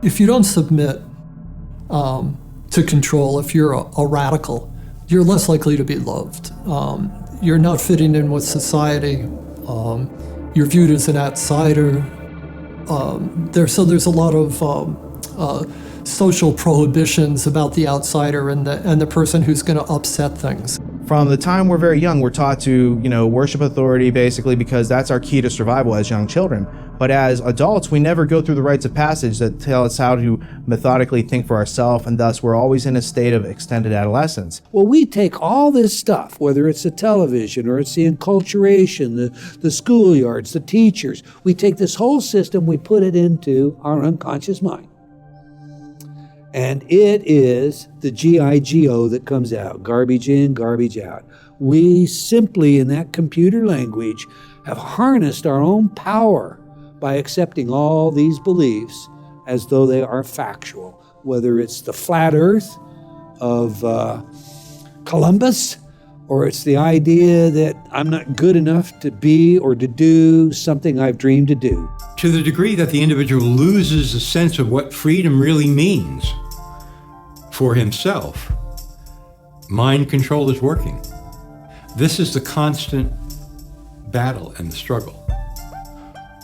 If you don't submit to control, if you're a radical, you're less likely to be loved. You're not fitting in with society. You're viewed as an outsider. There's a lot of social prohibitions about the outsider and the person who's going to upset things. From the time we're very young, we're taught to, worship authority basically because that's our key to survival as young children. But as adults, we never go through the rites of passage that tell us how to methodically think for ourselves, and thus we're always in a state of extended adolescence. Well, we take all this stuff, whether it's the television or it's the enculturation, the schoolyards, the teachers, we take this whole system, we put it into our unconscious mind. And it is the GIGO that comes out, garbage in, garbage out. We simply, in that computer language, have harnessed our own power by accepting all these beliefs as though they are factual, whether it's the flat earth of Columbus, or it's the idea that I'm not good enough to be or to do something I've dreamed to do. To the degree that the individual loses a sense of what freedom really means for himself, mind control is working. This is the constant battle and the struggle.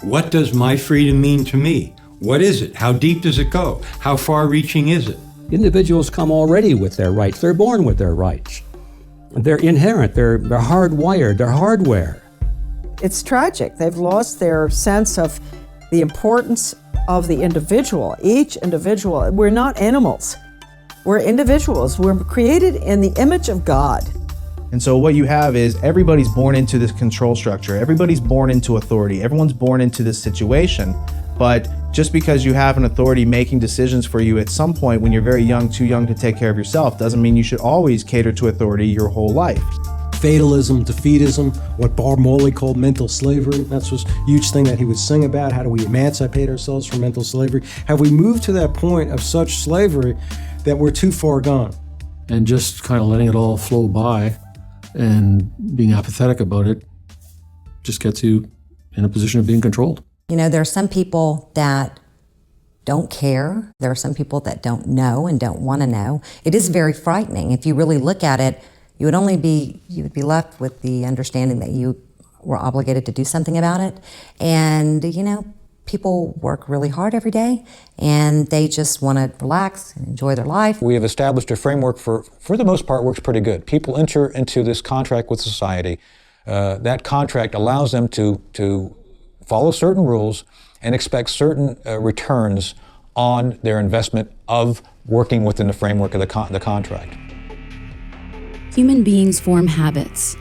What does my freedom mean to me? What is it? How deep does it go? How far-reaching is it? Individuals come already with their rights. They're born with their rights. They're inherent. They're hardwired. They're hardware. It's tragic. They've lost their sense of the importance of the individual, each individual. We're not animals. We're individuals. We're created in the image of God. And so what you have is everybody's born into this control structure. Everybody's born into authority. Everyone's born into this situation. But just because you have an authority making decisions for you at some point when you're very young, too young to take care of yourself, doesn't mean you should always cater to authority your whole life. Fatalism, defeatism, what Bob Morley called mental slavery. That's was a huge thing that he would sing about. How do we emancipate ourselves from mental slavery? Have we moved to that point of such slavery that we're too far gone? And just kind of letting it all flow by and being apathetic about it just gets you in a position of being controlled. There are some people that don't care. There are some people that don't know and don't want to know. It is very frightening. If you really look at it, you would be left with the understanding that you were obligated to do something about it. And, people work really hard every day and they just want to relax and enjoy their life. We have established a framework for the most part, works pretty good. People enter into this contract with society. That contract allows them to follow certain rules and expect certain returns on their investment of working within the framework of the contract. Human beings form habits.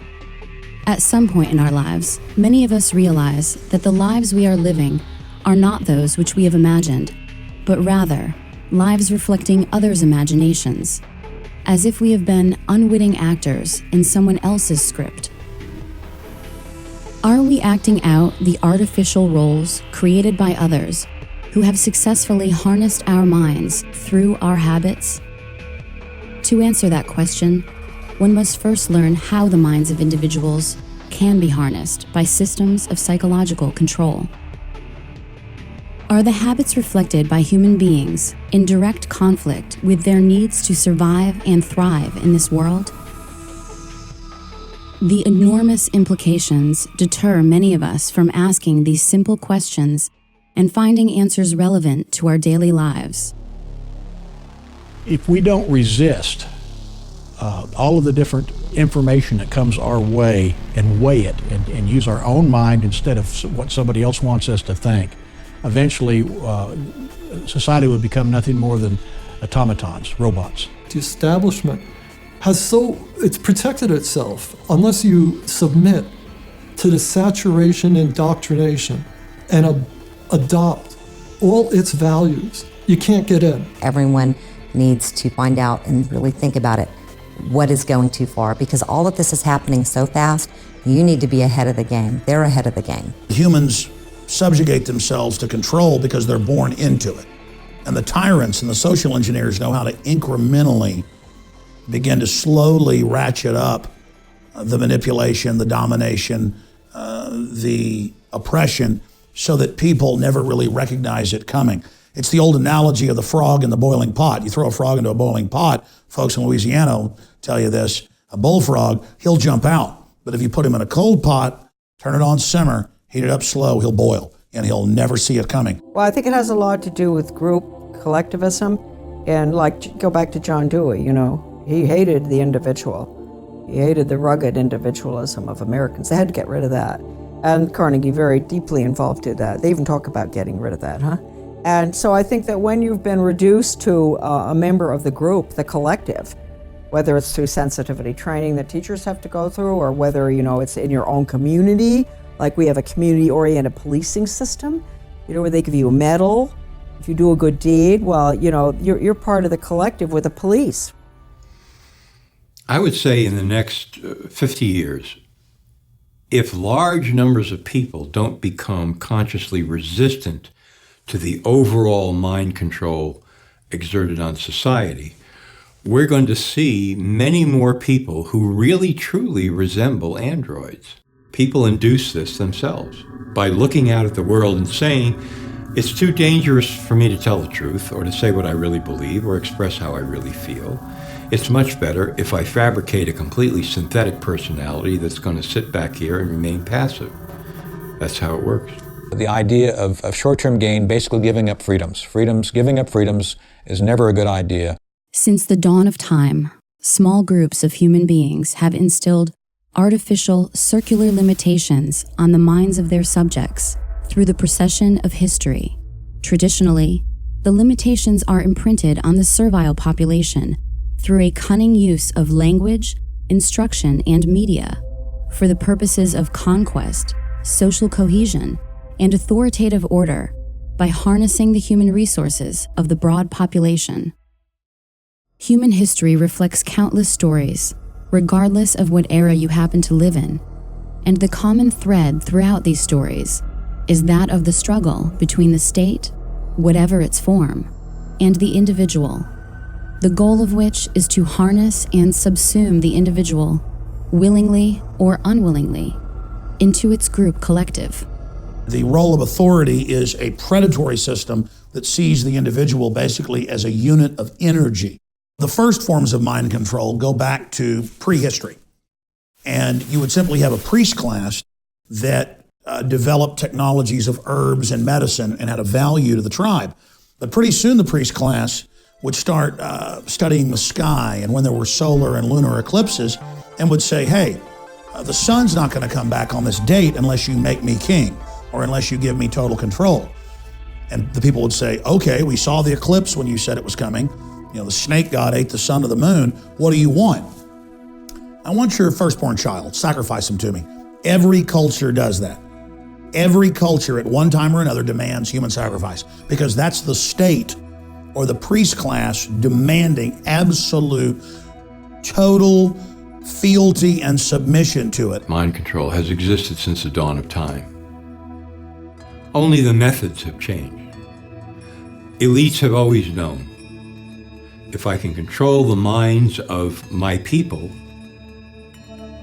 At some point in our lives, many of us realize that the lives we are living are not those which we have imagined, but rather lives reflecting others' imaginations, as if we have been unwitting actors in someone else's script. Are we acting out the artificial roles created by others who have successfully harnessed our minds through our habits? To answer that question, one must first learn how the minds of individuals can be harnessed by systems of psychological control. Are the habits reflected by human beings in direct conflict with their needs to survive and thrive in this world? The enormous implications deter many of us from asking these simple questions and finding answers relevant to our daily lives. If we don't resist all of the different information that comes our way and weigh it and use our own mind instead of what somebody else wants us to think, eventually society would become nothing more than automatons, robots. The establishment it's protected itself unless you submit to the saturation indoctrination and adopt all its values. You can't get in. Everyone needs to find out and really think about it. What is going too far? Because all of this is happening so fast, you need to be ahead of the game. They're ahead of the game. Humans subjugate themselves to control because they're born into it. And the tyrants and the social engineers know how to incrementally begin to slowly ratchet up the manipulation, the domination, the oppression, so that people never really recognize it coming. It's the old analogy of the frog in the boiling pot. You throw a frog into a boiling pot, folks in Louisiana will tell you this, a bullfrog, he'll jump out. But if you put him in a cold pot, turn it on simmer, heat it up slow, he'll boil, and he'll never see it coming. Well, I think it has a lot to do with group collectivism, and like, go back to John Dewey, you know, he hated the individual. He hated the rugged individualism of Americans. They had to get rid of that. And Carnegie very deeply involved in that. They even talk about getting rid of that, huh? And so I think that when you've been reduced to a member of the group, the collective, whether it's through sensitivity training that teachers have to go through, or whether, you know, it's in your own community, like we have a community-oriented policing system, you know, where they give you a medal if you do a good deed. Well, you know, you're part of the collective with the police. I would say in the next 50 years, if large numbers of people don't become consciously resistant to the overall mind control exerted on society, we're going to see many more people who really truly resemble androids. People induce this themselves by looking out at the world and saying, it's too dangerous for me to tell the truth or to say what I really believe or express how I really feel. It's much better if I fabricate a completely synthetic personality that's going to sit back here and remain passive. That's how it works. The idea of short-term gain, basically giving up freedoms. Giving up freedoms is never a good idea. Since the dawn of time, small groups of human beings have instilled artificial circular limitations on the minds of their subjects through the procession of history. Traditionally, the limitations are imprinted on the servile population through a cunning use of language, instruction, and media for the purposes of conquest, social cohesion, and authoritative order by harnessing the human resources of the broad population. Human history reflects countless stories, regardless of what era you happen to live in, and the common thread throughout these stories is that of the struggle between the state, whatever its form, and the individual, the goal of which is to harness and subsume the individual, willingly or unwillingly, into its group collective. The role of authority is a predatory system that sees the individual basically as a unit of energy. The first forms of mind control go back to prehistory. And you would simply have a priest class that developed technologies of herbs and medicine and had a value to the tribe. But pretty soon the priest class would start studying the sky and when there were solar and lunar eclipses and would say, hey, the sun's not going to come back on this date unless you make me king or unless you give me total control. And the people would say, okay, we saw the eclipse when you said it was coming. You know, the snake god ate the sun of the moon. What do you want? I want your firstborn child. Sacrifice him to me. Every culture does that. Every culture at one time or another demands human sacrifice because that's the state or the priest class demanding absolute, total fealty and submission to it. Mind control has existed since the dawn of time. Only the methods have changed. Elites have always known, if I can control the minds of my people,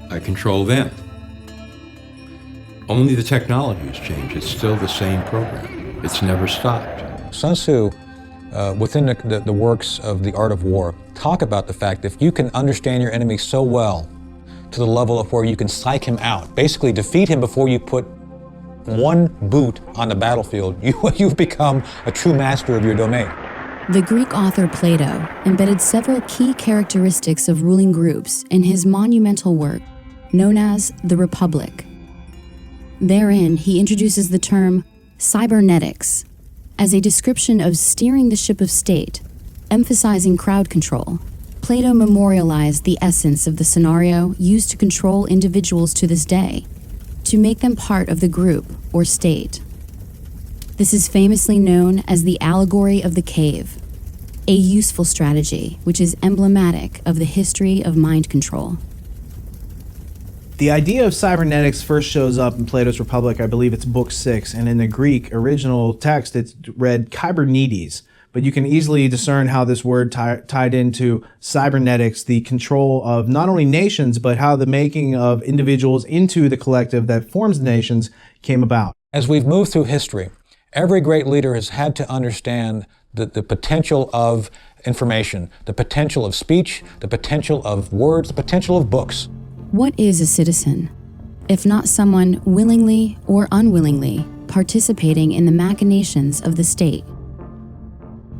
I control them. Only the technology has changed. It's still the same program. It's never stopped. Sun Tzu, within the works of The Art of War, talk about the fact that if you can understand your enemy so well to the level of where you can psych him out, basically defeat him before you put one boot on the battlefield, you've become a true master of your domain. The Greek author Plato embedded several key characteristics of ruling groups in his monumental work known as The Republic. Therein, he introduces the term cybernetics as a description of steering the ship of state, emphasizing crowd control. Plato memorialized the essence of the scenario used to control individuals to this day, to make them part of the group or state. This is famously known as the allegory of the cave, a useful strategy which is emblematic of the history of mind control. The idea of cybernetics first shows up in Plato's Republic, I believe it's book 6, and in the Greek original text it's read kybernetes, but you can easily discern how this word tied into cybernetics, the control of not only nations, but how the making of individuals into the collective that forms the nations came about. As we've moved through history, Every great leader has had to understand the potential of information, the potential of speech, the potential of words, the potential of books. What is a citizen, if not someone willingly or unwillingly participating in the machinations of the state?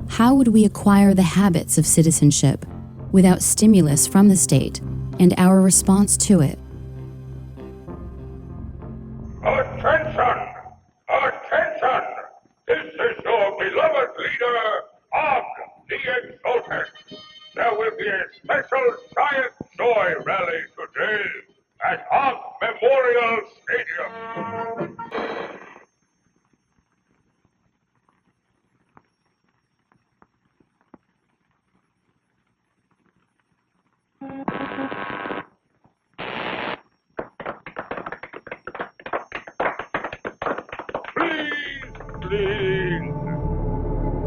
How would we acquire the habits of citizenship without stimulus from the state and our response to it? Attention! Attention! This is your beloved leader, Og the Exalted. There will be a special giant joy rally today at Og Memorial Stadium.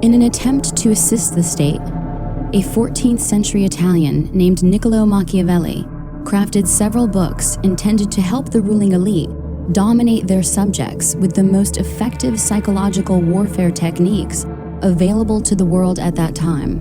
In an attempt to assist the state, a 14th century Italian named Niccolò Machiavelli crafted several books intended to help the ruling elite dominate their subjects with the most effective psychological warfare techniques available to the world at that time.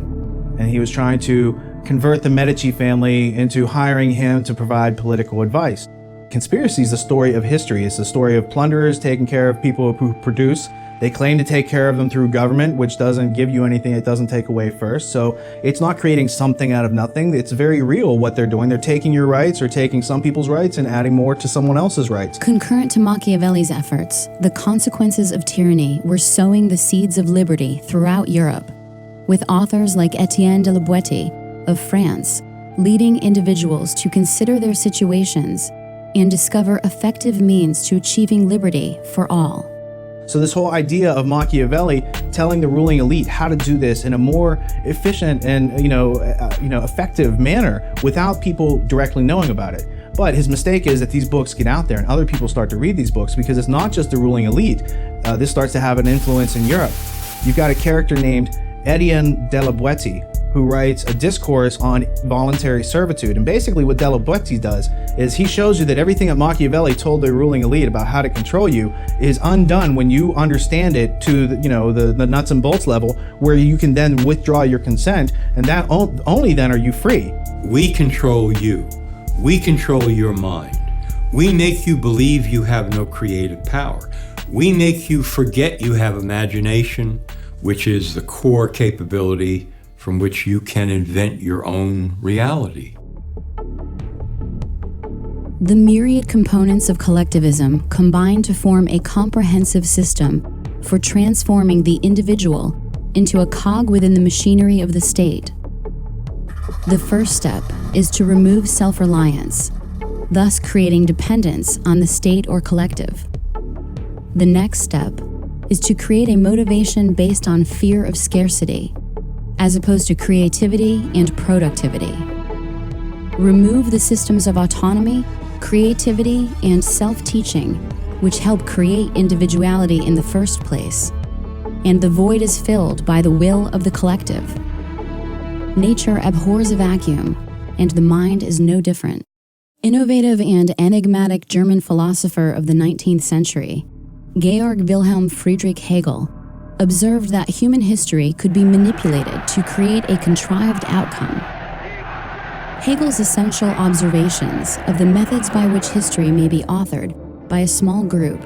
And he was trying to convert the Medici family into hiring him to provide political advice. Conspiracy is the story of history. It's the story of plunderers taking care of people who produce. They claim to take care of them through government, which doesn't give you anything it doesn't take away first. So it's not creating something out of nothing. It's very real what they're doing. They're taking your rights or taking some people's rights and adding more to someone else's rights. Concurrent to Machiavelli's efforts, the consequences of tyranny were sowing the seeds of liberty throughout Europe, with authors like Etienne de la Boétie of France leading individuals to consider their situations and discover effective means to achieving liberty for all. So this whole idea of Machiavelli telling the ruling elite how to do this in a more efficient and effective manner without people directly knowing about it. But his mistake is that these books get out there and other people start to read these books because it's not just the ruling elite. This starts to have an influence in Europe. You've got a character named Etienne de la Boétie who writes a discourse on voluntary servitude. And basically what de la Boétie does is he shows you that everything that Machiavelli told the ruling elite about how to control you is undone when you understand it to the nuts and bolts level, where you can then withdraw your consent, and that only then are you free. We control you. We control your mind. We make you believe you have no creative power. We make you forget you have imagination, which is the core capability from which you can invent your own reality. The myriad components of collectivism combine to form a comprehensive system for transforming the individual into a cog within the machinery of the state. The first step is to remove self-reliance, thus creating dependence on the state or collective. The next step is to create a motivation based on fear of scarcity, as opposed to creativity and productivity. Remove the systems of autonomy, creativity, and self-teaching, which help create individuality in the first place, and the void is filled by the will of the collective. Nature abhors a vacuum, and the mind is no different. Innovative and enigmatic German philosopher of the 19th century, Georg Wilhelm Friedrich Hegel, observed that human history could be manipulated to create a contrived outcome. Hegel's essential observations of the methods by which history may be authored by a small group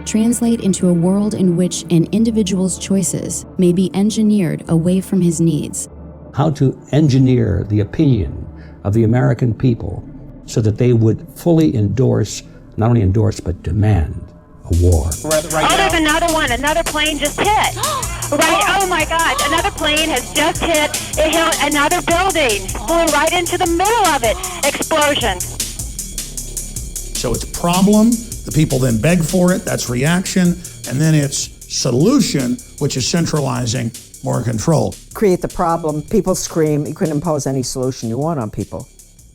translate into a world in which an individual's choices may be engineered away from his needs. How to engineer the opinion of the American people so that they would fully endorse, not only endorse, but demand a war. There's another one. Another plane just hit. Right. Oh my God. Another plane has just hit. It hit another building. Flew right into the middle of it. Explosion. So it's a problem. The people then beg for it. That's reaction. And then it's solution, which is centralizing more control. Create the problem. People scream. You couldn't impose any solution you want on people.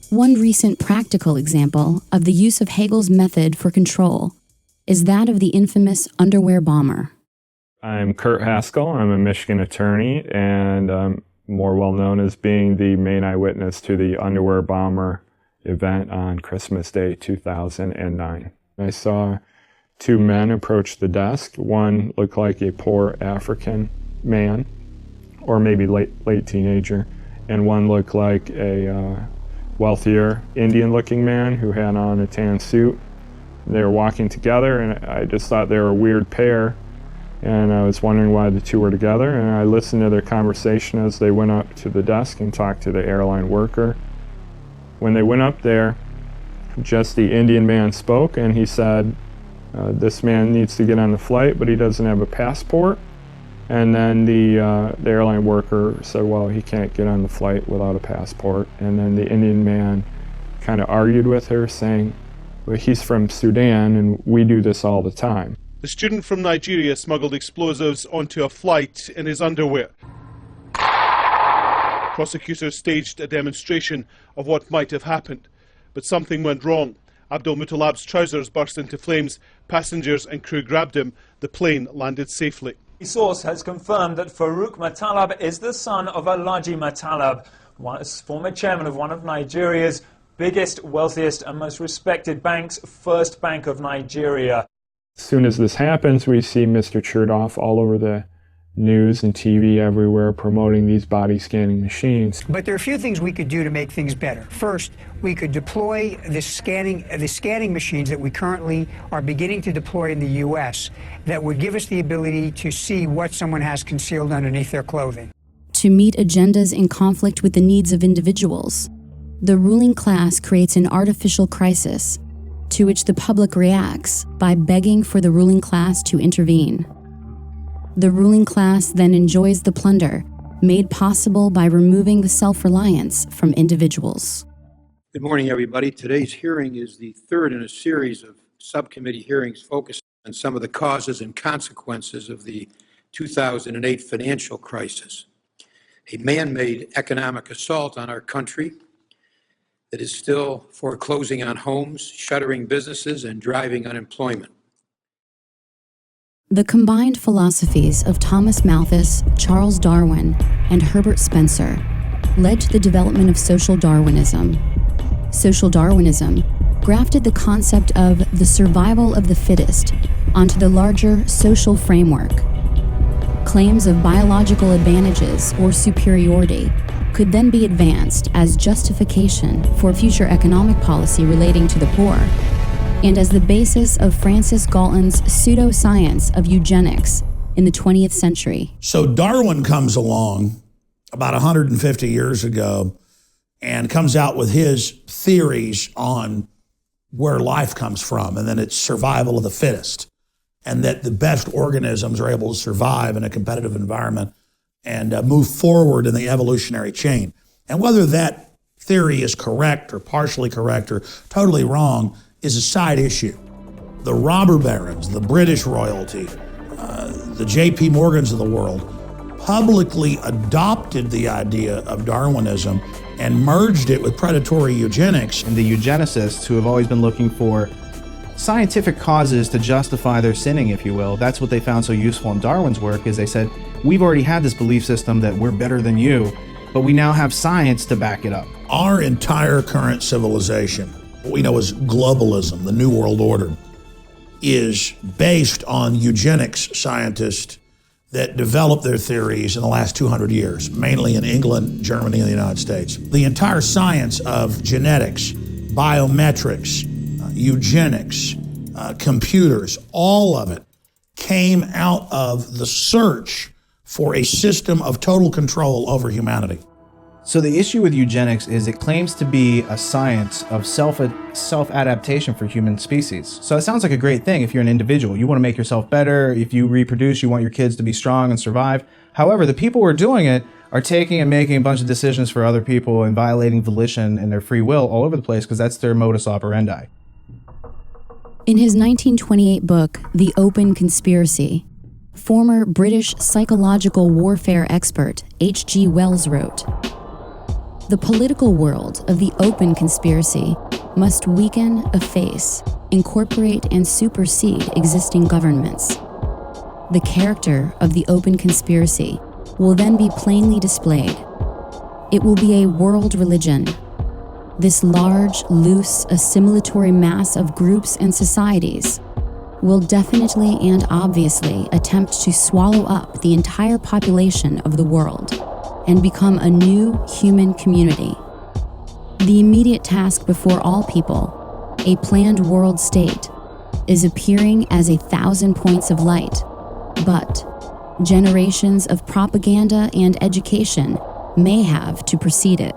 One recent practical example of the use of Hegel's method for control is that of the infamous underwear bomber. I'm Kurt Haskell. I'm a Michigan attorney, and I'm more well known as being the main eyewitness to the underwear bomber event on Christmas Day 2009. I saw two men approached the desk. One looked like a poor African man, or maybe late teenager, and one looked like a wealthier Indian-looking man who had on a tan suit. They were walking together, and I just thought they were a weird pair, and I was wondering why the two were together, and I listened to their conversation as they went up to the desk and talked to the airline worker. When they went up there, just the Indian man spoke, and he said, this man needs to get on the flight, but he doesn't have a passport. And then the airline worker said, well, he can't get on the flight without a passport. And then the Indian man kind of argued with her, saying, well, he's from Sudan, and we do this all the time. The student from Nigeria smuggled explosives onto a flight in his underwear. Prosecutors staged a demonstration of what might have happened, but something went wrong. Abdul Muttalab's trousers burst into flames. Passengers and crew grabbed him. The plane landed safely. A source has confirmed that Farouk Muttalab is the son of Alhaji Muttalab, former chairman of one of Nigeria's biggest, wealthiest and most respected banks, First Bank of Nigeria. As soon as this happens, we see Mr. Chertoff all over the news and TV everywhere promoting these body scanning machines. But there are a few things we could do to make things better. First, we could deploy the scanning machines that we currently are beginning to deploy in the U.S. that would give us the ability to see what someone has concealed underneath their clothing. To meet agendas in conflict with the needs of individuals, the ruling class creates an artificial crisis to which the public reacts by begging for the ruling class to intervene. The ruling class then enjoys the plunder made possible by removing the self-reliance from individuals. Good morning, everybody. Today's hearing is the third in a series of subcommittee hearings focused on some of the causes and consequences of the 2008 financial crisis, a man-made economic assault on our country that is still foreclosing on homes, shuttering businesses, and driving unemployment. The combined philosophies of Thomas Malthus, Charles Darwin, and Herbert Spencer led to the development of social Darwinism. Social Darwinism grafted the concept of the survival of the fittest onto the larger social framework. Claims of biological advantages or superiority could then be advanced as justification for future economic policy relating to the poor, and as the basis of Francis Galton's pseudoscience of eugenics in the 20th century. So Darwin comes along about 150 years ago and comes out with his theories on where life comes from, and then it's survival of the fittest, and that the best organisms are able to survive in a competitive environment and move forward in the evolutionary chain. And whether that theory is correct or partially correct or totally wrong is a side issue. The robber barons, the British royalty, the J.P. Morgans of the world publicly adopted the idea of Darwinism and merged it with predatory eugenics. And the eugenicists, who have always been looking for scientific causes to justify their sinning, if you will, that's what they found so useful in Darwin's work, is they said, we've already had this belief system that we're better than you, but we now have science to back it up. Our entire current civilization, what we know as globalism, the New World Order, is based on eugenics scientists that developed their theories in the last 200 years, mainly in England, Germany, and the United States. The entire science of genetics, biometrics, eugenics, computers, all of it came out of the search for a system of total control over humanity. So the issue with eugenics is it claims to be a science of self-adaptation for human species. So it sounds like a great thing if you're an individual. You want to make yourself better. If you reproduce, you want your kids to be strong and survive. However, the people who are doing it are taking and making a bunch of decisions for other people and violating volition and their free will all over the place because that's their modus operandi. In his 1928 book, The Open Conspiracy, former British psychological warfare expert H.G. Wells wrote, "The political world of the open conspiracy must weaken, efface, incorporate, and supersede existing governments. The character of the open conspiracy will then be plainly displayed. It will be a world religion. This large, loose, assimilatory mass of groups and societies will definitely and obviously attempt to swallow up the entire population of the world and become a new human community. The immediate task before all people, a planned world state, is appearing as 1,000 points of light, but generations of propaganda and education may have to precede it.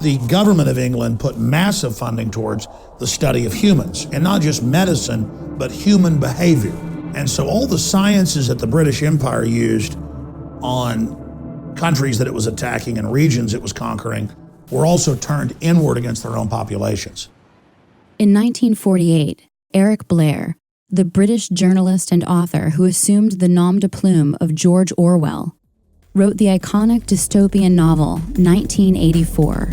The government of England put massive funding towards the study of humans, and not just medicine, but human behavior. And so all the sciences that the British Empire used on countries that it was attacking and regions it was conquering were also turned inward against their own populations. In 1948, Eric Blair, the British journalist and author who assumed the nom de plume of George Orwell, wrote the iconic dystopian novel 1984.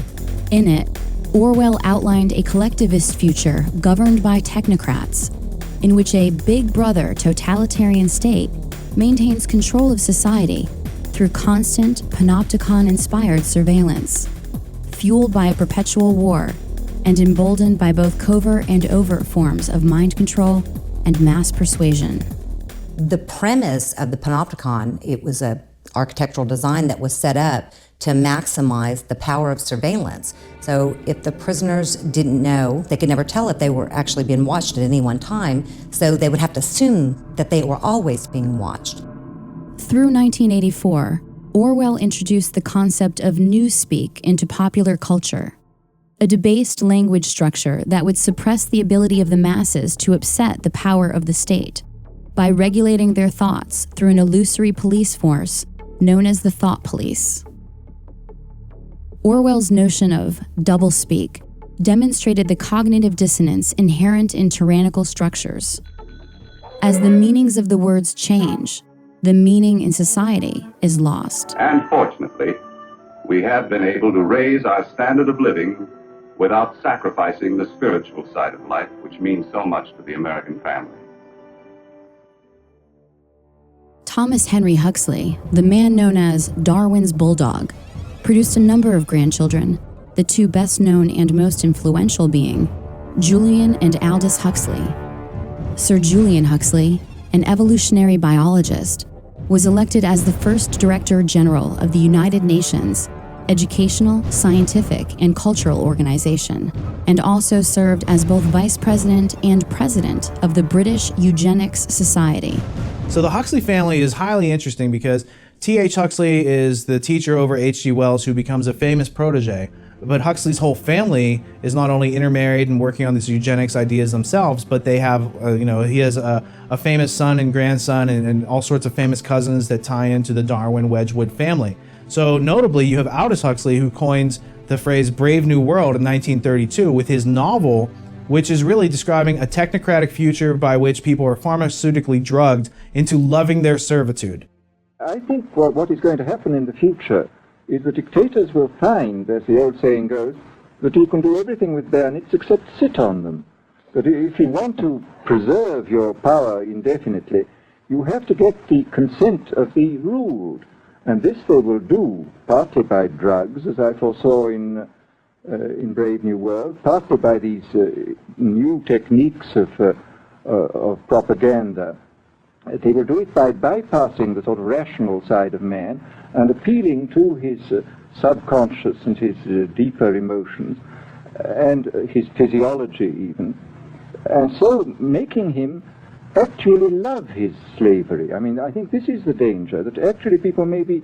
In it, Orwell outlined a collectivist future governed by technocrats, in which a Big Brother totalitarian state maintains control of society through constant panopticon-inspired surveillance, fueled by a perpetual war and emboldened by both covert and overt forms of mind control and mass persuasion. The premise of the panopticon, it was a architectural design that was set up to maximize the power of surveillance. So if the prisoners didn't know, they could never tell if they were actually being watched at any one time, so they would have to assume that they were always being watched. Through 1984, Orwell introduced the concept of newspeak into popular culture, a debased language structure that would suppress the ability of the masses to upset the power of the state by regulating their thoughts through an illusory police force known as the thought police. Orwell's notion of doublespeak demonstrated the cognitive dissonance inherent in tyrannical structures. As the meanings of the words change, the meaning in society is lost. And fortunately, we have been able to raise our standard of living without sacrificing the spiritual side of life, which means so much to the American family. Thomas Henry Huxley, the man known as Darwin's bulldog, produced a number of grandchildren, the two best known and most influential being Julian and Aldous Huxley. Sir Julian Huxley, an evolutionary biologist, was elected as the first Director General of the United Nations Educational, Scientific, and Cultural Organization, and also served as both Vice President and President of the British Eugenics Society. So the Huxley family is highly interesting because T.H. Huxley is the teacher over H.G. Wells who becomes a famous protege. But Huxley's whole family is not only intermarried and working on these eugenics ideas themselves, but they have, he has a famous son and grandson and all sorts of famous cousins that tie into the Darwin-Wedgwood family. So notably, you have Aldous Huxley, who coins the phrase Brave New World in 1932 with his novel, which is really describing a technocratic future by which people are pharmaceutically drugged into loving their servitude. I think what is going to happen in the future is the dictators will find, as the old saying goes, that you can do everything with bayonets except sit on them. That if you want to preserve your power indefinitely, you have to get the consent of the ruled. And this they will do partly by drugs, as I foresaw in Brave New World, partly by these new techniques of propaganda. They will do it by bypassing the sort of rational side of man and appealing to his subconscious and his deeper emotions and his physiology even, and so making him actually love his slavery. I mean, I think this is the danger, that actually people may be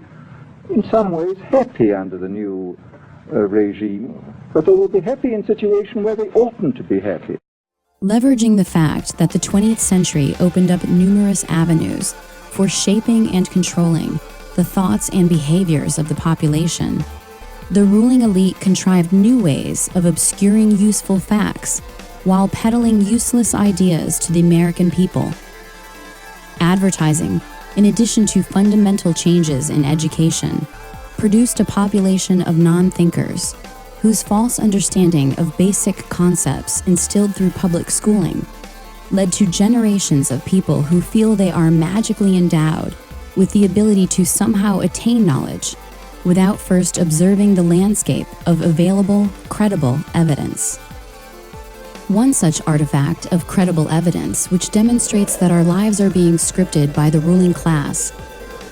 in some ways happy under the new regime, but they will be happy in a situation where they oughtn't to be happy. Leveraging the fact that the 20th century opened up numerous avenues for shaping and controlling the thoughts and behaviors of the population, the ruling elite contrived new ways of obscuring useful facts while peddling useless ideas to the American people. Advertising, in addition to fundamental changes in education, produced a population of non-thinkers whose false understanding of basic concepts instilled through public schooling led to generations of people who feel they are magically endowed with the ability to somehow attain knowledge without first observing the landscape of available, credible evidence. One such artifact of credible evidence which demonstrates that our lives are being scripted by the ruling class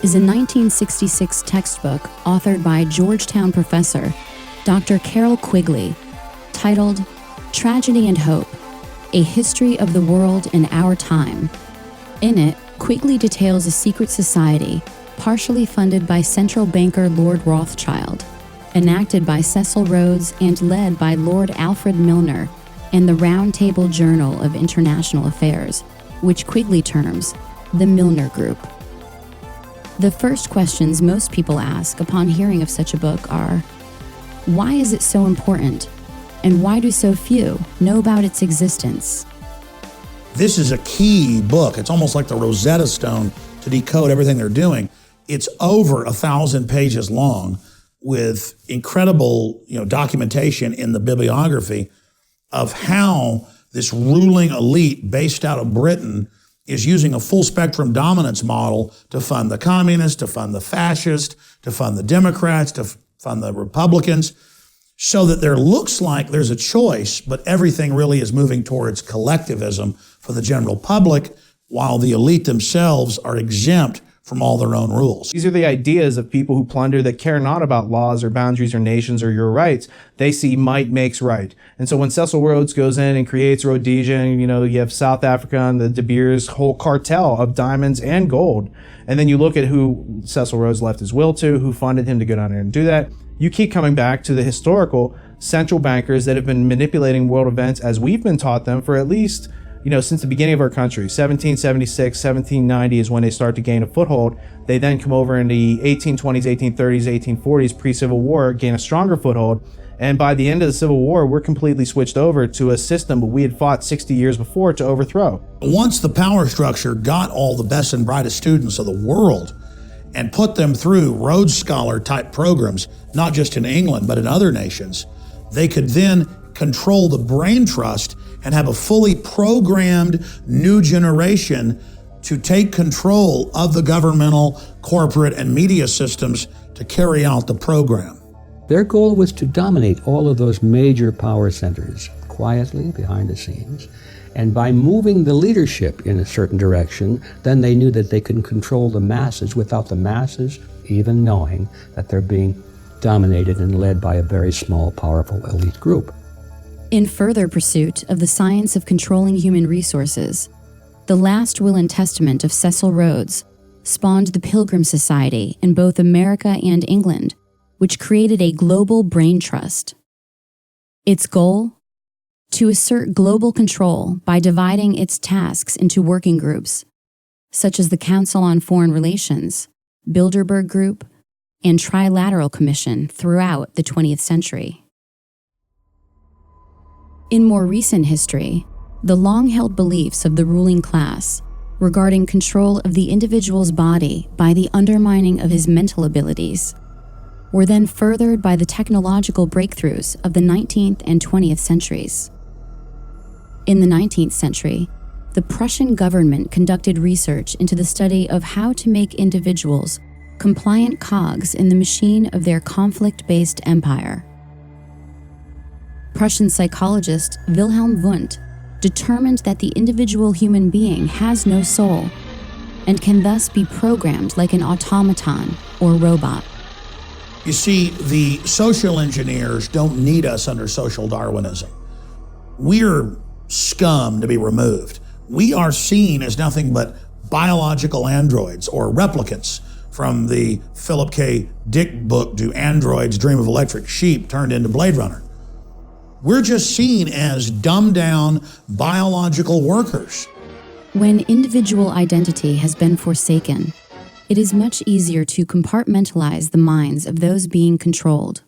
is a 1966 textbook authored by Georgetown professor Dr. Carroll Quigley, titled Tragedy and Hope, A History of the World in Our Time. In it, Quigley details a secret society, partially funded by central banker Lord Rothschild, enacted by Cecil Rhodes and led by Lord Alfred Milner, and the Round Table Journal of International Affairs, which Quigley terms the Milner Group. The first questions most people ask upon hearing of such a book are, why is it so important? And why do so few know about its existence? This is a key book. It's almost like the Rosetta Stone to decode everything they're doing. It's over 1,000 pages long with incredible, documentation in the bibliography of how this ruling elite based out of Britain is using a full spectrum dominance model to fund the communists, to fund the fascists, to fund the Democrats, to fund the Republicans, so that there looks like there's a choice, but everything really is moving towards collectivism for the general public, while the elite themselves are exempt from all their own rules. These are the ideas of people who plunder that care not about laws or boundaries or nations or your rights. They see might makes right. And so when Cecil Rhodes goes in and creates Rhodesia, and you have South Africa and the De Beers whole cartel of diamonds and gold, and then you look at who Cecil Rhodes left his will to, who funded him to go down there and do that, you keep coming back to the historical central bankers that have been manipulating world events as we've been taught them for at least since the beginning of our country. 1776, 1790 is when they start to gain a foothold. They then come over in the 1820s, 1830s, 1840s, pre-Civil War, gain a stronger foothold. And by the end of the Civil War, we're completely switched over to a system that we had fought 60 years before to overthrow. Once the power structure got all the best and brightest students of the world and put them through Rhodes Scholar type programs, not just in England, but in other nations, they could then control the brain trust and have a fully programmed new generation to take control of the governmental, corporate, and media systems to carry out the program. Their goal was to dominate all of those major power centers quietly behind the scenes. And by moving the leadership in a certain direction, then they knew that they could control the masses without the masses even knowing that they're being dominated and led by a very small, powerful elite group. In further pursuit of the science of controlling human resources, the last will and testament of Cecil Rhodes spawned the Pilgrim Society in both America and England, which created a global brain trust. Its goal? To assert global control by dividing its tasks into working groups, such as the Council on Foreign Relations, Bilderberg Group, and Trilateral Commission throughout the 20th century. In more recent history, the long-held beliefs of the ruling class regarding control of the individual's body by the undermining of his mental abilities were then furthered by the technological breakthroughs of the 19th and 20th centuries. In the 19th century, the Prussian government conducted research into the study of how to make individuals compliant cogs in the machine of their conflict-based empire. Prussian psychologist Wilhelm Wundt determined that the individual human being has no soul and can thus be programmed like an automaton or robot. You see, the social engineers don't need us under social Darwinism. We're scum to be removed. We are seen as nothing but biological androids or replicants from the Philip K. Dick book, Do Androids Dream of Electric Sheep, turned into Blade Runner. We're just seen as dumbed down biological workers. When individual identity has been forsaken, it is much easier to compartmentalize the minds of those being controlled.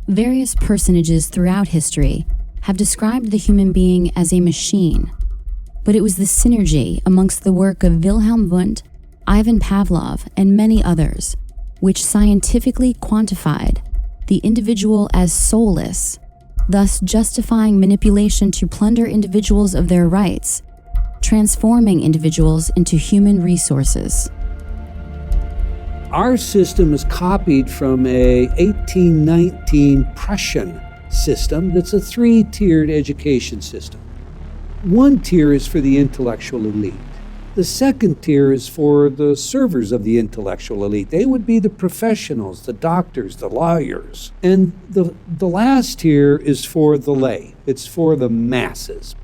Various personages throughout history have described the human being as a machine, but it was the synergy amongst the work of Wilhelm Wundt, Ivan Pavlov, and many others, which scientifically quantified the individual as soulless, thus justifying manipulation to plunder individuals of their rights, transforming individuals into human resources. Our system is copied from a 1819 Prussian system that's a three-tiered education system. One tier is for the intellectual elite. The second tier is for the servers of the intellectual elite. They would be the professionals, the doctors, the lawyers. And the last tier is for the lay. It's for the masses.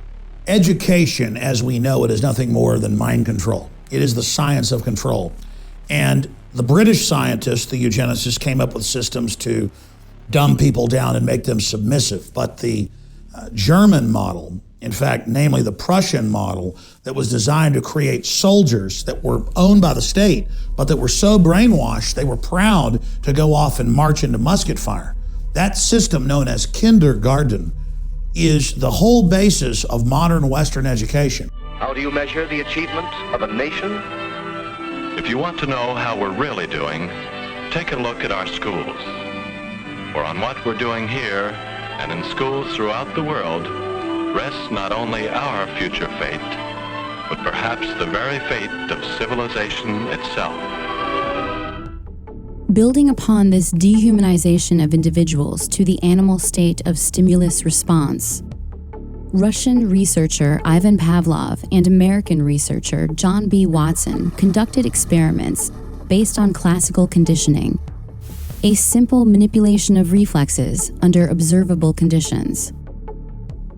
Education, as we know it, is nothing more than mind control. It is the science of control. And the British scientists, the eugenicists, came up with systems to dumb people down and make them submissive. But the German model, in fact, namely the Prussian model, that was designed to create soldiers that were owned by the state, but that were so brainwashed they were proud to go off and march into musket fire. That system, known as kindergarten, is the whole basis of modern Western education. How do you measure the achievement of a nation? If you want to know how we're really doing, take a look at our schools. For on what we're doing here and in schools throughout the world rests not only our future fate, but perhaps the very fate of civilization itself. Building upon this dehumanization of individuals to the animal state of stimulus response, Russian researcher Ivan Pavlov and American researcher John B. Watson conducted experiments based on classical conditioning, a simple manipulation of reflexes under observable conditions.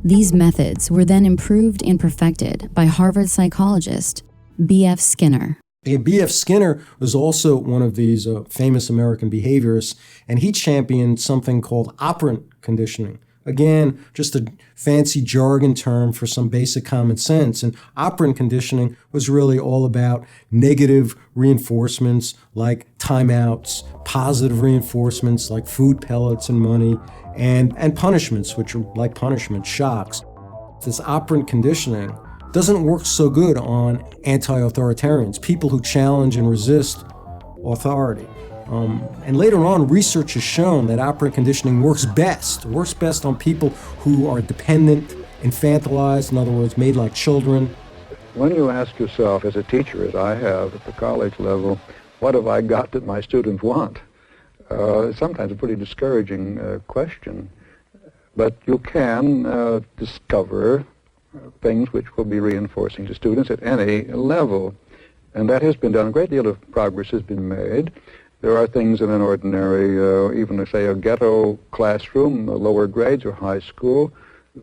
These methods were then improved and perfected by Harvard psychologist B.F. Skinner. B.F. Skinner was also one of these famous American behaviorists, and he championed something called operant conditioning. Again, just a fancy jargon term for some basic common sense. And operant conditioning was really all about negative reinforcements like timeouts, positive reinforcements like food pellets and money, and punishments, which are like punishment shocks. This operant conditioning doesn't work so good on anti-authoritarians, people who challenge and resist authority. And later on, research has shown that operant conditioning works best on people who are dependent, infantilized, in other words, made like children. When you ask yourself, as a teacher, as I have at the college level, what have I got that my students want? It's sometimes a pretty discouraging question, but you can discover things which will be reinforcing to students at any level. And that has been done. A great deal of progress has been made. There are things in an ordinary, even say a ghetto classroom, lower grades or high school,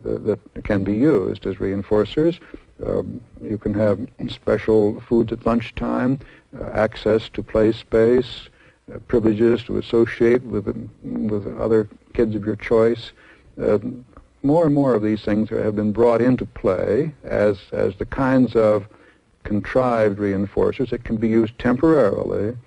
that can be used as reinforcers. You can have special foods at lunchtime, access to play space, privileges to associate with other kids of your choice. More and more of these things have been brought into play as the kinds of contrived reinforcers that can be used temporarily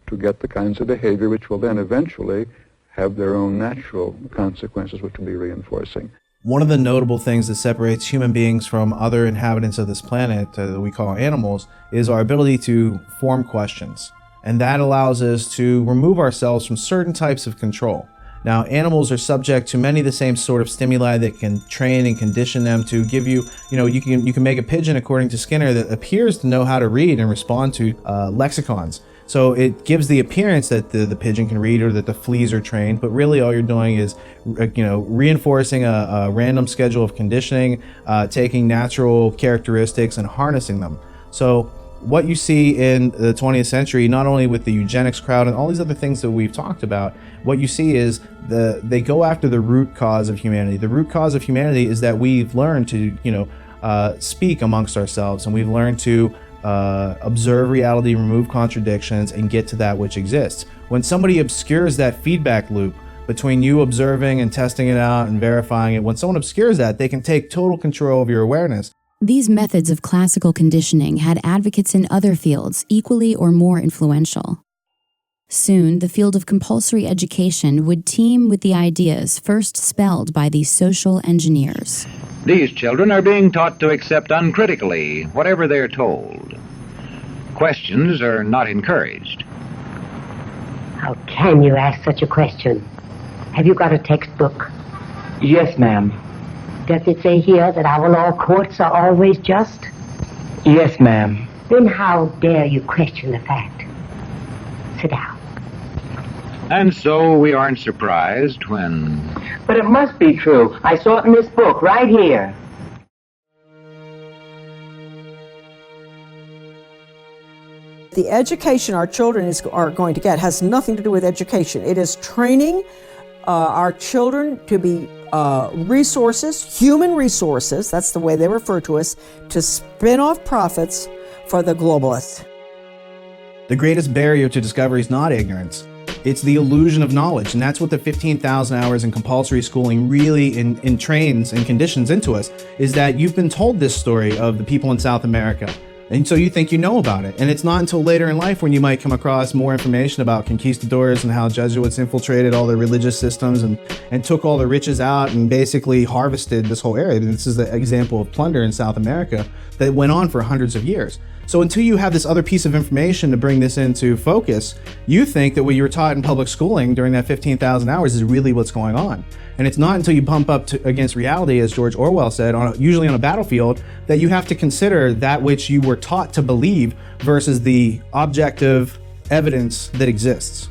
to get the kinds of behavior which will then eventually have their own natural consequences, which will be reinforcing. One of the notable things that separates human beings from other inhabitants of this planet that we call animals is our ability to form questions. And that allows us to remove ourselves from certain types of control. Now, animals are subject to many of the same sort of stimuli that can train and condition them to give you, you can make a pigeon, according to Skinner, that appears to know how to read and respond to lexicons. So it gives the appearance that the pigeon can read or that the fleas are trained, but really all you're doing is, reinforcing a random schedule of conditioning, taking natural characteristics and harnessing them. So what you see in the 20th century, not only with the eugenics crowd and all these other things that we've talked about, what you see is they go after the root cause of humanity. The root cause of humanity is that we've learned to, speak amongst ourselves, and we've learned to observe reality, remove contradictions, and get to that which exists. When somebody obscures that feedback loop between you observing and testing it out and verifying it, when someone obscures that, they can take total control of your awareness. These methods of classical conditioning had advocates in other fields equally or more influential. Soon, the field of compulsory education would teem with the ideas first spelled by these social engineers. These children are being taught to accept uncritically whatever they're told. Questions are not encouraged. How can you ask such a question? Have you got a textbook? Yes, ma'am. Does it say here that our law courts are always just? Yes, ma'am. Then how dare you question the fact? Sit down. And so we aren't surprised when but it must be true. I saw it in this book right here. The education our children are going to get has nothing to do with education. It is training our children to be resources, human resources, that's the way they refer to us, to spin off profits for the globalists. The greatest barrier to discovery is not ignorance. It's the illusion of knowledge, and that's what the 15,000 hours in compulsory schooling really entrains and conditions into us, is that you've been told this story of the people in South America. And so you think you know about it. And it's not until later in life when you might come across more information about conquistadors and how Jesuits infiltrated all the religious systems and took all the riches out and basically harvested this whole area. And this is the example of plunder in South America that went on for hundreds of years. So until you have this other piece of information to bring this into focus, you think that what you were taught in public schooling during that 15,000 hours is really what's going on. And it's not until you bump up against reality, as George Orwell said, usually on a battlefield, that you have to consider that which you were taught to believe versus the objective evidence that exists.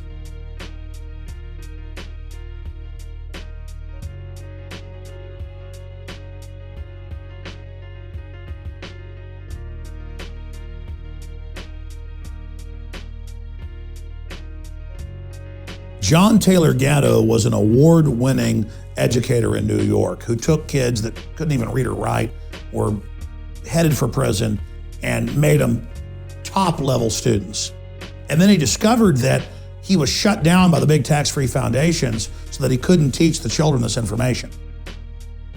John Taylor Gatto was an award-winning educator in New York who took kids that couldn't even read or write, were headed for prison, and made them top-level students. And then he discovered that he was shut down by the big tax-free foundations so that he couldn't teach the children this information.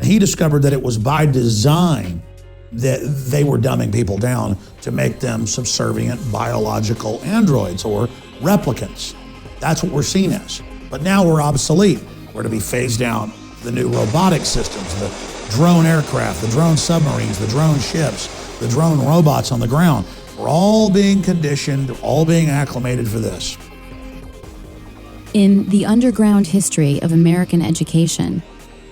He discovered that it was by design that they were dumbing people down to make them subservient biological androids or replicants. That's what we're seen as. But now we're obsolete. We're to be phased down the new robotic systems, the drone aircraft, the drone submarines, the drone ships, the drone robots on the ground. We're all being conditioned, all being acclimated for this. In The Underground History of American Education,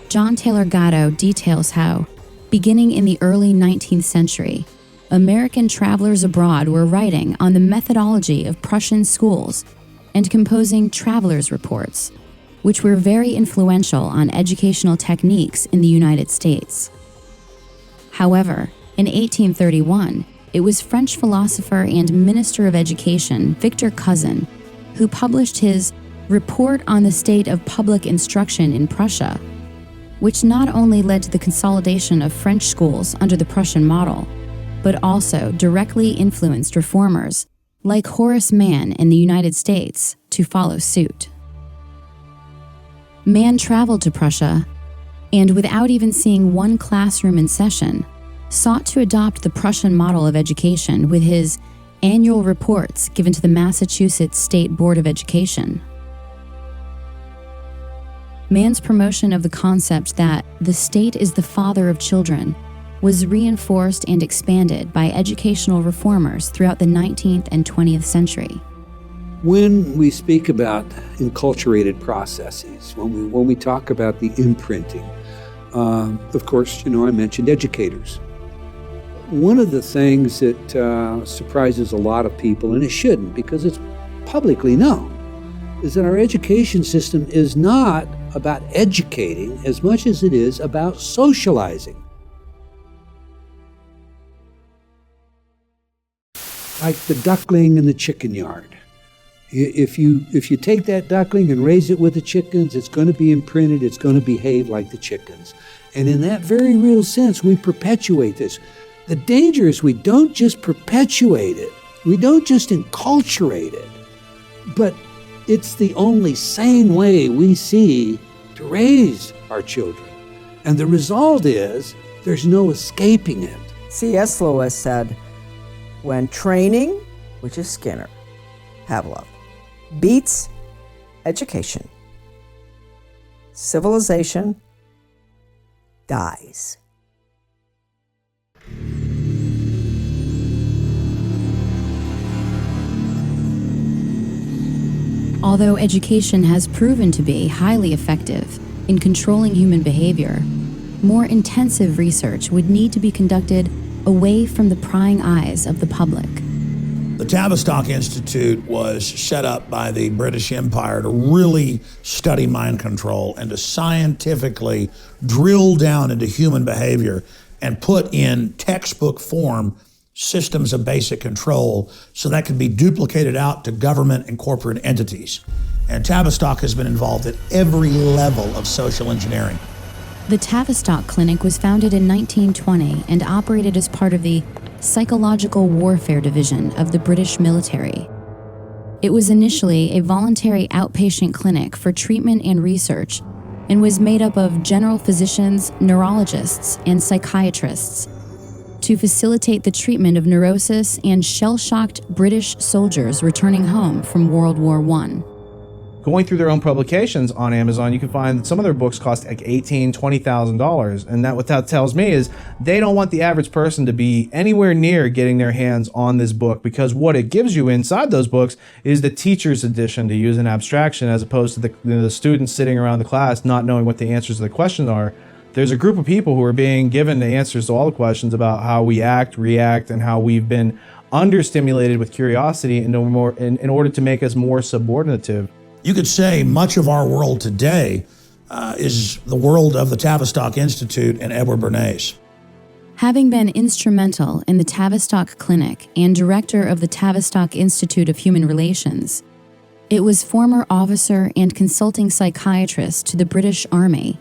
John Taylor Gatto details how, beginning in the early 19th century, American travelers abroad were writing on the methodology of Prussian schools and composing travelers' reports, which were very influential on educational techniques in the United States. However, in 1831, it was French philosopher and Minister of Education Victor Cousin who published his Report on the State of Public Instruction in Prussia, which not only led to the consolidation of French schools under the Prussian model, but also directly influenced reformers like Horace Mann in the United States to follow suit. Mann traveled to Prussia and, without even seeing one classroom in session, sought to adopt the Prussian model of education with his annual reports given to the Massachusetts State Board of Education. Mann's promotion of the concept that the state is the father of children was reinforced and expanded by educational reformers throughout the 19th and 20th century. When we speak about enculturated processes, when we talk about the imprinting, of course, I mentioned educators. One of the things that surprises a lot of people, and it shouldn't because it's publicly known, is that our education system is not about educating as much as it is about socializing. Like the duckling in the chicken yard. If you take that duckling and raise it with the chickens, it's going to be imprinted, it's going to behave like the chickens. And in that very real sense, we perpetuate this. The danger is we don't just perpetuate it, we don't just enculturate it, but it's the only sane way we see to raise our children. And the result is there's no escaping it. C.S. Lewis said, when training, which is Skinner, Pavlov, beats education, civilization dies. Although education has proven to be highly effective in controlling human behavior, more intensive research would need to be conducted away from the prying eyes of the public. The Tavistock Institute was set up by the British Empire to really study mind control and to scientifically drill down into human behavior and put in textbook form systems of basic control so that could be duplicated out to government and corporate entities. And Tavistock has been involved at every level of social engineering. The Tavistock Clinic was founded in 1920 and operated as part of the Psychological Warfare Division of the British military. It was initially a voluntary outpatient clinic for treatment and research and was made up of general physicians, neurologists, and psychiatrists to facilitate the treatment of neurosis and shell-shocked British soldiers returning home from World War I. Going through their own publications on Amazon, you can find that some of their books cost like $18,000, $20,000. And what that tells me is they don't want the average person to be anywhere near getting their hands on this book, because what it gives you inside those books is the teacher's edition, to use an abstraction, as opposed to the students sitting around the class not knowing what the answers to the questions are. There's a group of people who are being given the answers to all the questions about how we act, react, and how we've been understimulated with curiosity in order to make us more subordinative. You could say much of our world today is the world of the Tavistock Institute and Edward Bernays. Having been instrumental in the Tavistock Clinic and director of the Tavistock Institute of Human Relations, it was former officer and consulting psychiatrist to the British Army,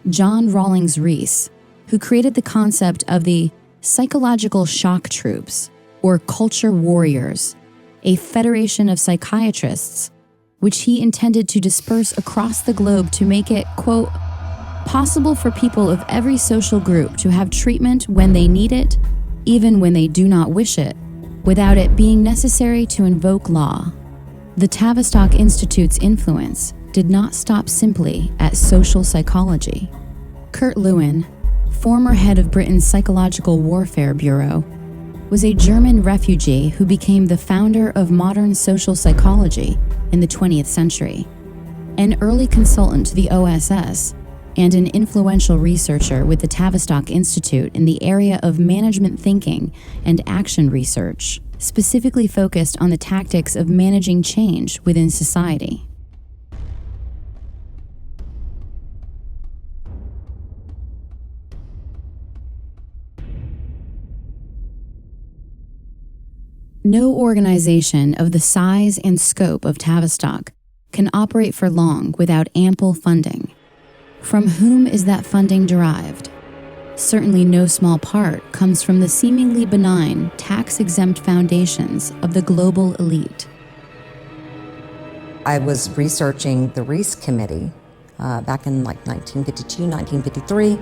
John Rawlings Rees, who created the concept of the psychological shock troops, or culture warriors, a federation of psychiatrists which he intended to disperse across the globe to make it, quote, possible for people of every social group to have treatment when they need it, even when they do not wish it, without it being necessary to invoke law. The Tavistock Institute's influence did not stop simply at social psychology. Kurt Lewin, former head of Britain's Psychological Warfare Bureau, was a German refugee who became the founder of modern social psychology in the 20th century, an early consultant to the OSS, and an influential researcher with the Tavistock Institute in the area of management thinking and action research, specifically focused on the tactics of managing change within society. No organization of the size and scope of Tavistock can operate for long without ample funding. From whom is that funding derived? Certainly no small part comes from the seemingly benign, tax-exempt foundations of the global elite. I was researching the Rees Committee back in like 1952, 1953,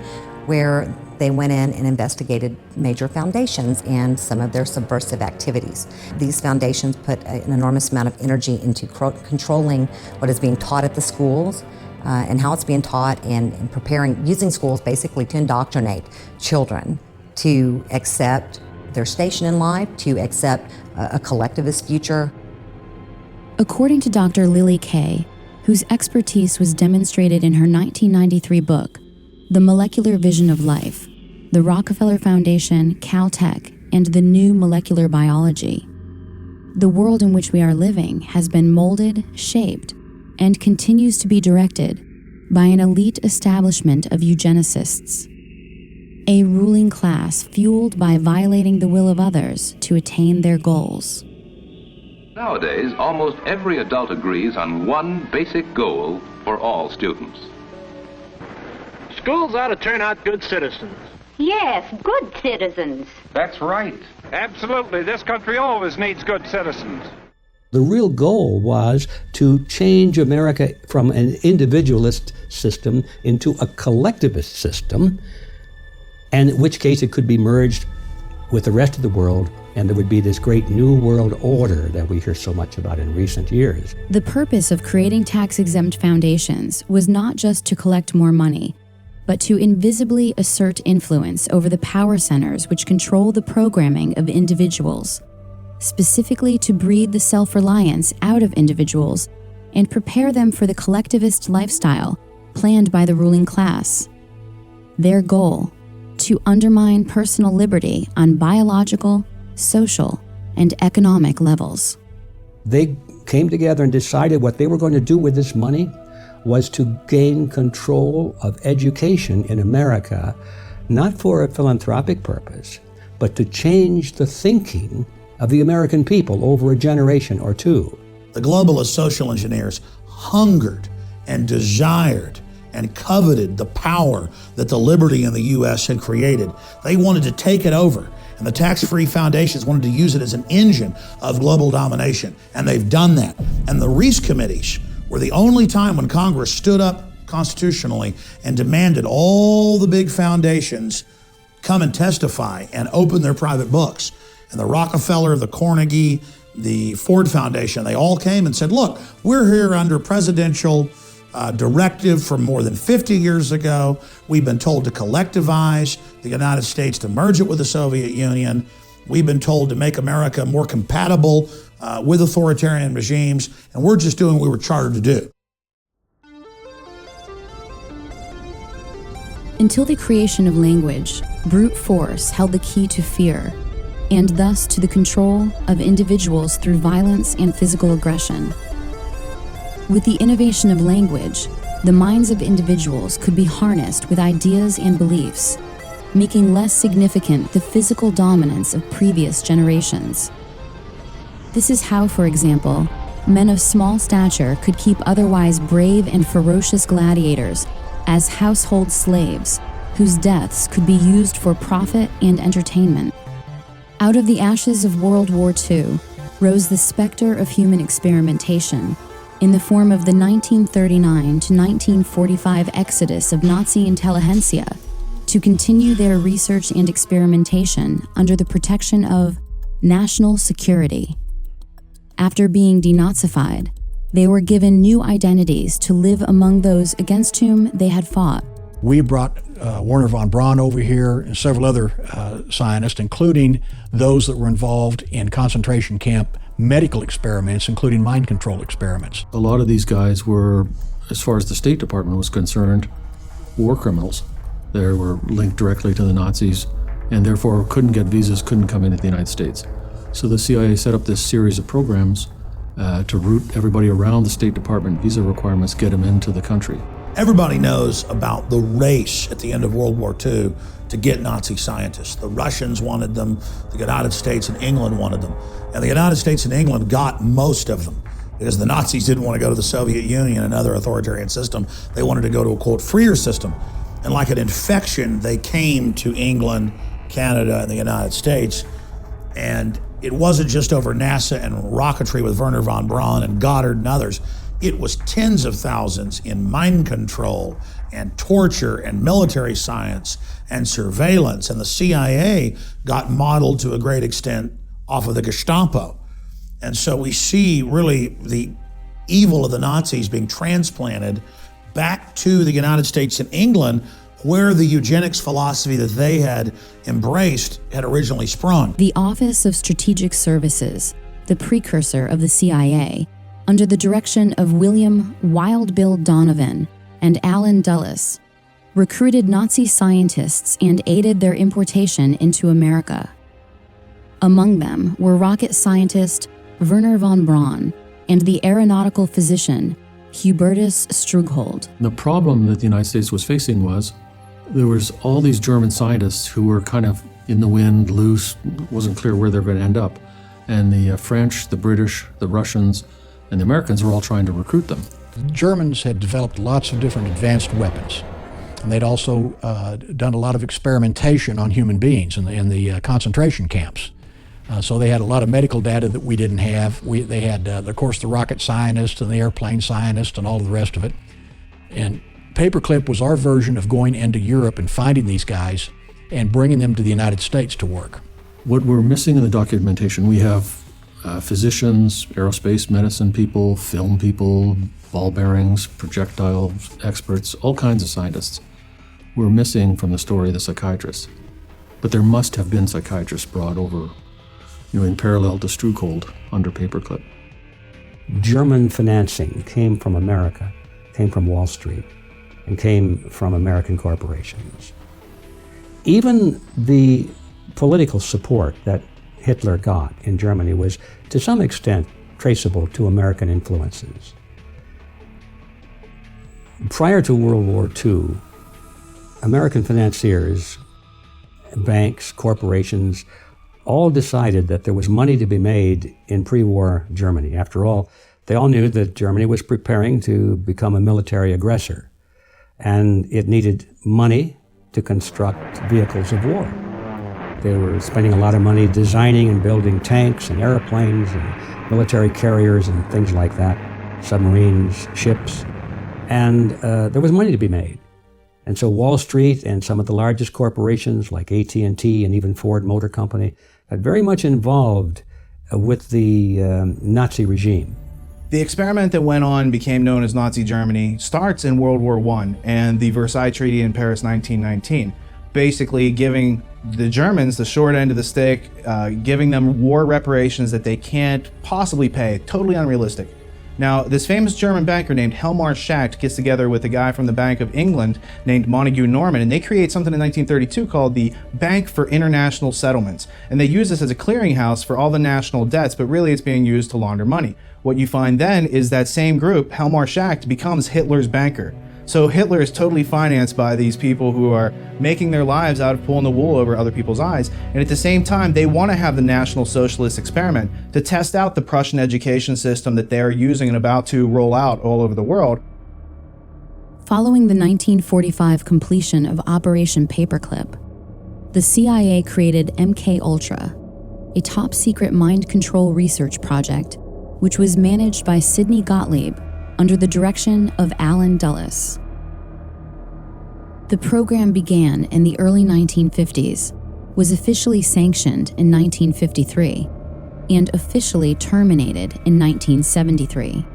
where they went in and investigated major foundations and some of their subversive activities. These foundations put an enormous amount of energy into controlling what is being taught at the schools and how it's being taught, and preparing, using schools basically to indoctrinate children to accept their station in life, to accept a collectivist future. According to Dr. Lily Kay, whose expertise was demonstrated in her 1993 book, The Molecular Vision of Life, the Rockefeller Foundation, Caltech, and the New Molecular Biology, the world in which we are living has been molded, shaped, and continues to be directed by an elite establishment of eugenicists, a ruling class fueled by violating the will of others to attain their goals. Nowadays, almost every adult agrees on one basic goal for all students. Schools ought to turn out good citizens. Yes, good citizens. That's right. Absolutely. This country always needs good citizens. The real goal was to change America from an individualist system into a collectivist system, and in which case it could be merged with the rest of the world, and there would be this great new world order that we hear so much about in recent years. The purpose of creating tax-exempt foundations was not just to collect more money, but to invisibly assert influence over the power centers which control the programming of individuals, specifically to breed the self-reliance out of individuals and prepare them for the collectivist lifestyle planned by the ruling class. Their goal, to undermine personal liberty on biological, social, and economic levels. They came together and decided what they were going to do with this money was to gain control of education in America, not for a philanthropic purpose, but to change the thinking of the American people over a generation or two. The globalist social engineers hungered and desired and coveted the power that the liberty in the U.S. had created. They wanted to take it over, and the tax-free foundations wanted to use it as an engine of global domination, and they've done that. And the Reese committees were the only time when Congress stood up constitutionally and demanded all the big foundations come and testify and open their private books. And the Rockefeller, the Carnegie, the Ford Foundation, they all came and said, look, we're here under presidential directive from more than 50 years ago. We've been told to collectivize the United States, to merge it with the Soviet Union. We've been told to make America more compatible with authoritarian regimes, and we're just doing what we were chartered to do. Until the creation of language, brute force held the key to fear, and thus to the control of individuals through violence and physical aggression. With the innovation of language, the minds of individuals could be harnessed with ideas and beliefs, making less significant the physical dominance of previous generations. This is how, for example, men of small stature could keep otherwise brave and ferocious gladiators as household slaves, whose deaths could be used for profit and entertainment. Out of the ashes of World War II rose the specter of human experimentation in the form of the 1939 to 1945 exodus of Nazi intelligentsia to continue their research and experimentation under the protection of national security. After being denazified, they were given new identities to live among those against whom they had fought. We brought Wernher von Braun over here and several other scientists, including those that were involved in concentration camp medical experiments, including mind control experiments. A lot of these guys were, as far as the State Department was concerned, war criminals. They were linked directly to the Nazis and therefore couldn't get visas, couldn't come into the United States. So the CIA set up this series of programs to route everybody around the State Department visa requirements, get them into the country. Everybody knows about the race at the end of World War II to get Nazi scientists. The Russians wanted them, the United States and England wanted them. And the United States and England got most of them because the Nazis didn't want to go to the Soviet Union, another authoritarian system. They wanted to go to a, quote, freer system. And like an infection, they came to England, Canada, and the United States. And it wasn't just over NASA and rocketry with Wernher von Braun and Goddard and others. It was tens of thousands in mind control and torture and military science and surveillance. And the CIA got modeled to a great extent off of the Gestapo. And so we see really the evil of the Nazis being transplanted back to the United States and England, where the eugenics philosophy that they had embraced had originally sprung. The Office of Strategic Services, the precursor of the CIA, under the direction of William Wild Bill Donovan and Allen Dulles, recruited Nazi scientists and aided their importation into America. Among them were rocket scientist Wernher von Braun and the aeronautical physician Hubertus Strughold. The problem that the United States was facing was there was all these German scientists who were kind of in the wind, loose, wasn't clear where they were going to end up. And the French, the British, the Russians, and the Americans were all trying to recruit them. The Germans had developed lots of different advanced weapons. And they'd also done a lot of experimentation on human beings in the concentration camps. So they had a lot of medical data that we didn't have. They had, of course, the rocket scientists and the airplane scientists and all of the rest of it. And Paperclip was our version of going into Europe and finding these guys and bringing them to the United States to work. What we're missing in the documentation, we have physicians, aerospace medicine people, film people, ball bearings, projectile experts, all kinds of scientists. We're missing from the story the psychiatrists. But there must have been psychiatrists brought over, in parallel to Strughold under Paperclip. German financing came from America, came from Wall Street, and came from American corporations. Even the political support that Hitler got in Germany was to some extent traceable to American influences. Prior to World War II, American financiers, banks, corporations, all decided that there was money to be made in pre-war Germany. After all, they all knew that Germany was preparing to become a military aggressor, and it needed money to construct vehicles of war. They were spending a lot of money designing and building tanks and airplanes and military carriers and things like that, submarines, ships, and there was money to be made. And so Wall Street and some of the largest corporations like AT&T and even Ford Motor Company got very much involved with the Nazi regime. The experiment that went on became known as Nazi Germany starts in World War I and the Versailles Treaty in Paris 1919, basically giving the Germans the short end of the stick, giving them war reparations that they can't possibly pay, totally unrealistic. Now, this famous German banker named Hjalmar Schacht gets together with a guy from the Bank of England named Montague Norman, and they create something in 1932 called the Bank for International Settlements. And they use this as a clearinghouse for all the national debts, but really it's being used to launder money. What you find then is that same group, Hjalmar Schacht, becomes Hitler's banker. So Hitler is totally financed by these people who are making their lives out of pulling the wool over other people's eyes. And at the same time, they want to have the National Socialist experiment to test out the Prussian education system that they are using and about to roll out all over the world. Following the 1945 completion of Operation Paperclip, the CIA created MK-Ultra, a top-secret mind control research project which was managed by Sidney Gottlieb under the direction of Alan Dulles. The program began in the early 1950s, was officially sanctioned in 1953, and officially terminated in 1973.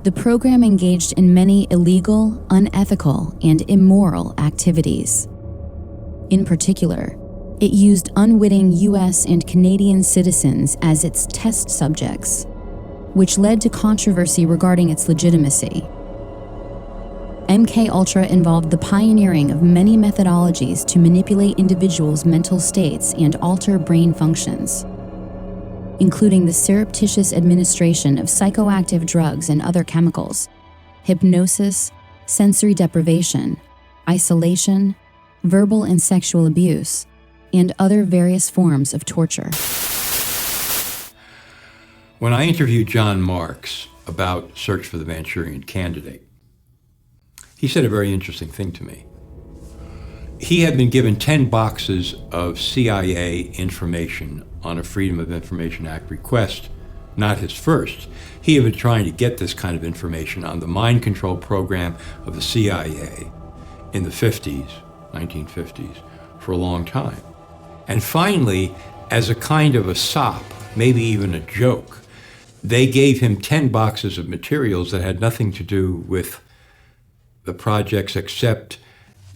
The program engaged in many illegal, unethical, and immoral activities. In particular, it used unwitting US and Canadian citizens as its test subjects, which led to controversy regarding its legitimacy. MK-Ultra involved the pioneering of many methodologies to manipulate individuals' mental states and alter brain functions, including the surreptitious administration of psychoactive drugs and other chemicals, hypnosis, sensory deprivation, isolation, verbal and sexual abuse, and other various forms of torture. When I interviewed John Marks about Search for the Manchurian Candidate, he said a very interesting thing to me. He had been given 10 boxes of CIA information on a Freedom of Information Act request, not his first. He had been trying to get this kind of information on the mind control program of the CIA in the 50s, 1950s, for a long time. And finally, as a kind of a sop, maybe even a joke, they gave him 10 boxes of materials that had nothing to do with the projects except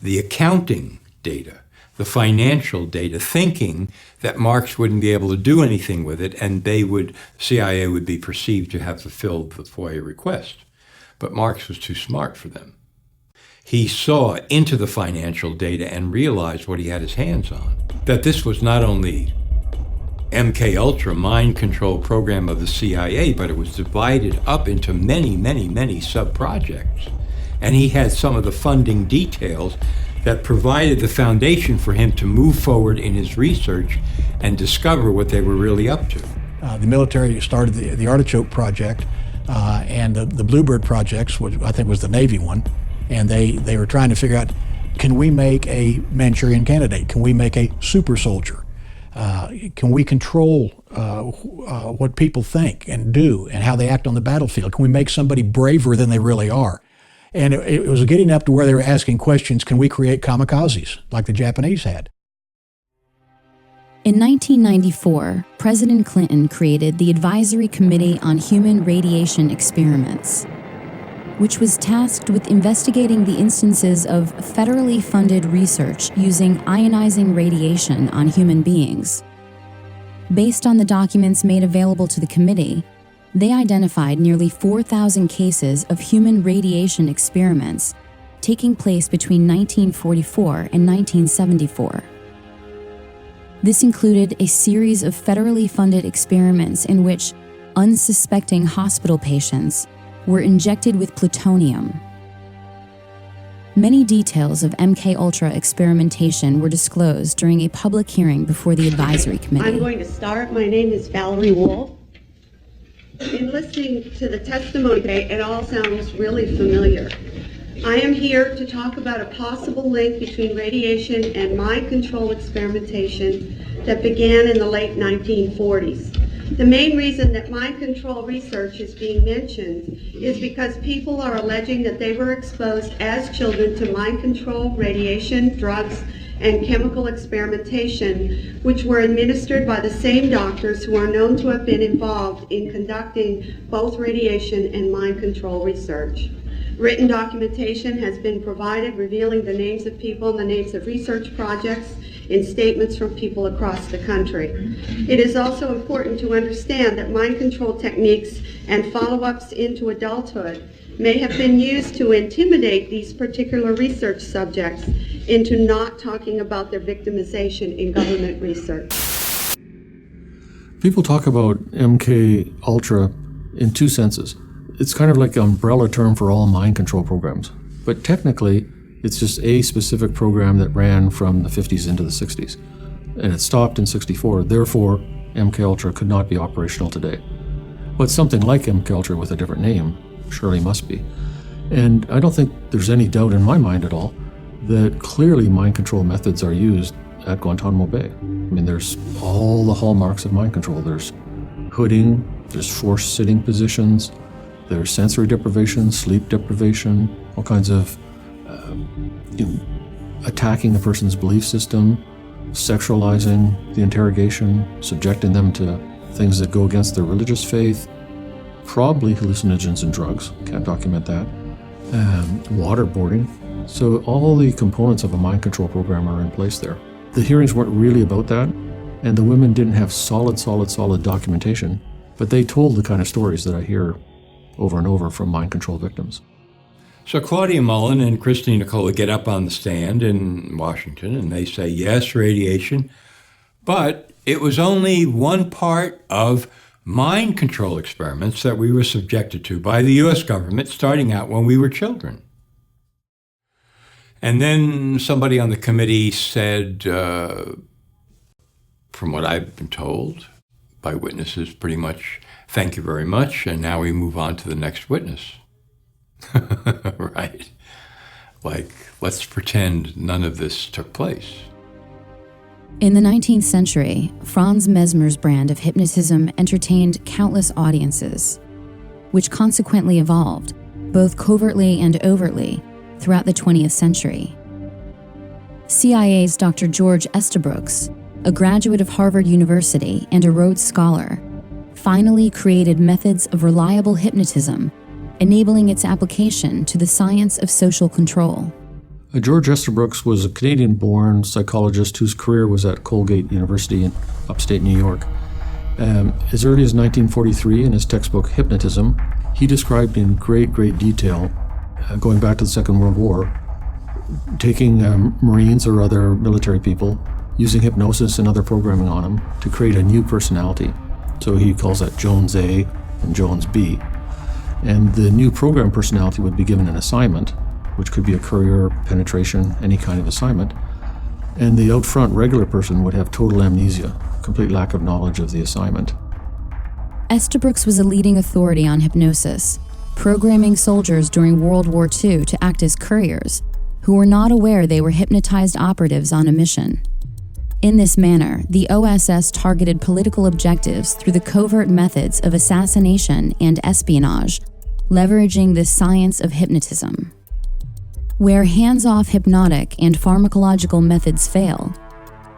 the accounting data, the financial data, thinking that Marks wouldn't be able to do anything with it and CIA would be perceived to have fulfilled the FOIA request. But Marks was too smart for them. He saw into the financial data and realized what he had his hands on, that this was not only MK-Ultra mind control program of the CIA, but it was divided up into many, many, many sub-projects. And he had some of the funding details that provided the foundation for him to move forward in his research and discover what they were really up to. The military started the Artichoke Project and the Bluebird projects, which I think was the Navy one, and they were trying to figure out, can we make a Manchurian Candidate? Can we make a super soldier? Can we control what people think and do and how they act on the battlefield? Can we make somebody braver than they really are? And it was getting up to where they were asking questions, can we create kamikazes like the Japanese had? In 1994, President Clinton created the Advisory Committee on Human Radiation Experiments, which was tasked with investigating the instances of federally funded research using ionizing radiation on human beings. Based on the documents made available to the committee, they identified nearly 4,000 cases of human radiation experiments taking place between 1944 and 1974. This included a series of federally funded experiments in which unsuspecting hospital patients were injected with plutonium. Many details of MKUltra experimentation were disclosed during a public hearing before the advisory committee. I'm going to start. My name is Valerie Wolf. In listening to the testimony today, it all sounds really familiar. I am here to talk about a possible link between radiation and mind control experimentation that began in the late 1940s. The main reason that mind control research is being mentioned is because people are alleging that they were exposed as children to mind control, radiation, drugs, and chemical experimentation, which were administered by the same doctors who are known to have been involved in conducting both radiation and mind control research. Written documentation has been provided revealing the names of people and the names of research projects in statements from people across the country. It is also important to understand that mind control techniques and follow-ups into adulthood may have been used to intimidate these particular research subjects into not talking about their victimization in government research. People talk about MK Ultra in two senses. It's kind of like an umbrella term for all mind control programs. But technically, it's just a specific program that ran from the 50s into the 60s. And it stopped in 64. Therefore, MK Ultra could not be operational today. But something like MK Ultra with a different name surely must be. And I don't think there's any doubt in my mind at all that clearly mind control methods are used at Guantanamo Bay. I mean, there's all the hallmarks of mind control. There's hooding, there's forced sitting positions, there's sensory deprivation, sleep deprivation, all kinds of attacking a person's belief system, sexualizing the interrogation, subjecting them to things that go against their religious faith, probably hallucinogens and drugs, can't document that, waterboarding. So all the components of a mind control program are in place there. The hearings weren't really about that, and the women didn't have solid documentation, but they told the kind of stories that I hear over and over from mind control victims. So Claudia Mullen and Christine Nicola get up on the stand in Washington and they say, yes, radiation, but it was only one part of mind control experiments that we were subjected to by the U.S. government starting out when we were children. And then somebody on the committee said, from what I've been told by witnesses, pretty much, thank you very much, and now we move on to the next witness. Right. Like, let's pretend none of this took place. In the 19th century, Franz Mesmer's brand of hypnotism entertained countless audiences, which consequently evolved, both covertly and overtly, throughout the 20th century. CIA's Dr. George Estabrooks, a graduate of Harvard University and a Rhodes Scholar, finally created methods of reliable hypnotism, enabling its application to the science of social control. George Estabrooks was a Canadian-born psychologist whose career was at Colgate University in upstate New York. As early as 1943, in his textbook Hypnotism, he described in great detail, going back to the Second World War, taking Marines or other military people, using hypnosis and other programming on them to create a new personality. So he calls that Jones A and Jones B. And the new program personality would be given an assignment, which could be a courier, penetration, any kind of assignment. And the out front regular person would have total amnesia, complete lack of knowledge of the assignment. Estabrooks was a leading authority on hypnosis, programming soldiers during World War II to act as couriers, who were not aware they were hypnotized operatives on a mission. In this manner, the OSS targeted political objectives through the covert methods of assassination and espionage, leveraging the science of hypnotism. Where hands-off hypnotic and pharmacological methods fail,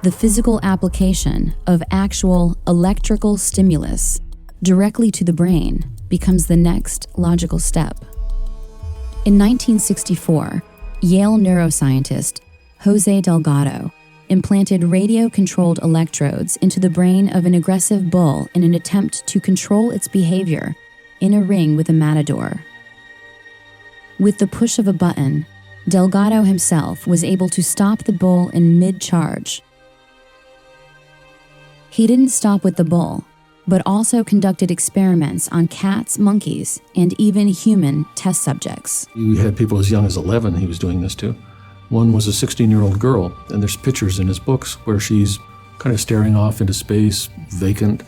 the physical application of actual electrical stimulus directly to the brain becomes the next logical step. In 1964, Yale neuroscientist Jose Delgado implanted radio-controlled electrodes into the brain of an aggressive bull in an attempt to control its behavior in a ring with a matador. With the push of a button, Delgado himself was able to stop the bull in mid-charge. He didn't stop with the bull, but also conducted experiments on cats, monkeys, and even human test subjects. You had people as young as 11 he was doing this to. One was a 16-year-old girl, and there's pictures in his books where she's kind of staring off into space, vacant.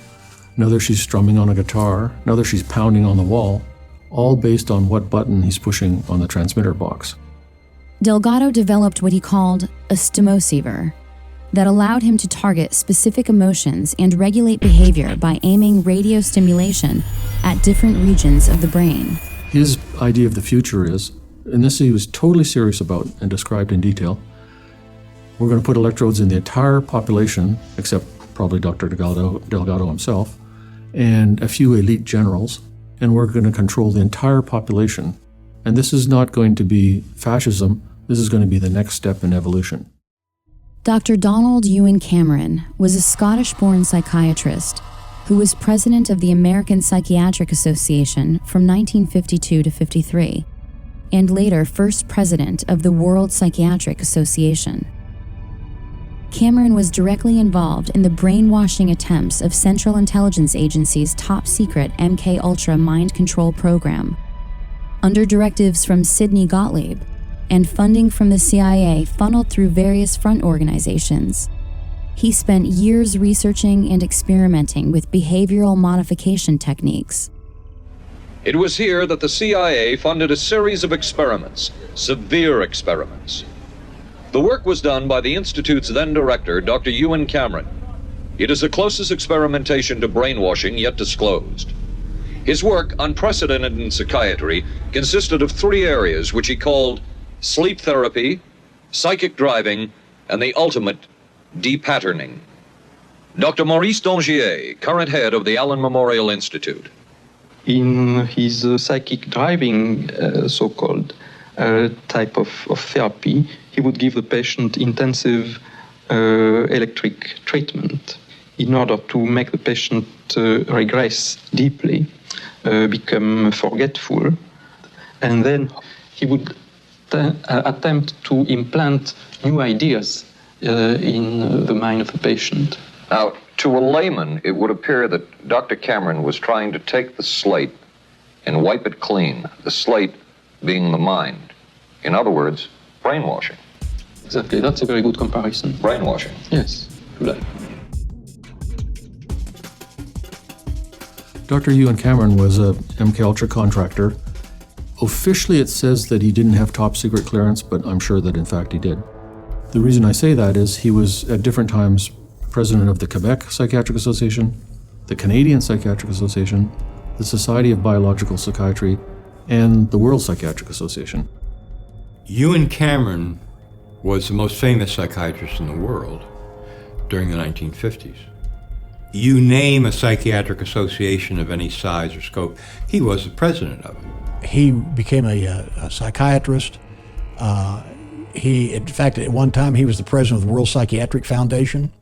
Another, she's strumming on a guitar. Another, she's pounding on the wall, all based on what button he's pushing on the transmitter box. Delgado developed what he called a stimoceiver that allowed him to target specific emotions and regulate behavior by aiming radio stimulation at different regions of the brain. His idea of the future is, and this he was totally serious about and described in detail, we're going to put electrodes in the entire population, except probably Dr. Delgado himself, and a few elite generals, and we're going to control the entire population. And this is not going to be fascism, this is going to be the next step in evolution. Dr. Donald Ewan Cameron was a Scottish-born psychiatrist who was president of the American Psychiatric Association from 1952 to 53, and later first president of the World Psychiatric Association. Cameron was directly involved in the brainwashing attempts of Central Intelligence Agency's top-secret MK-Ultra mind control program. Under directives from Sidney Gottlieb and funding from the CIA funneled through various front organizations, he spent years researching and experimenting with behavioral modification techniques. It was here that the CIA funded a series of experiments, severe experiments. The work was done by the Institute's then director, Dr. Ewan Cameron. It is the closest experimentation to brainwashing yet disclosed. His work, unprecedented in psychiatry, consisted of 3 areas which he called sleep therapy, psychic driving, and the ultimate depatterning. Dr. Maurice Dongier, current head of the Allen Memorial Institute. In his psychic driving, so-called type of therapy, he would give the patient intensive electric treatment in order to make the patient regress deeply, become forgetful, and then he would attempt to implant new ideas in the mind of the patient. Now, to a layman, it would appear that Dr. Cameron was trying to take the slate and wipe it clean, the slate being the mind. In other words, brainwashing. Exactly, that's a very good comparison. Brainwashing. Yes, right. Dr. Ewan Cameron was a MKUltra contractor. Officially, it says that he didn't have top secret clearance, but I'm sure that in fact he did. The reason I say that is he was at different times president of the Quebec Psychiatric Association, the Canadian Psychiatric Association, the Society of Biological Psychiatry, and the World Psychiatric Association. Ewan Cameron was the most famous psychiatrist in the world during the 1950s. You name a psychiatric association of any size or scope, he was the president of it. He became a psychiatrist. In fact, at one time, he was the president of the World Psychiatric Foundation,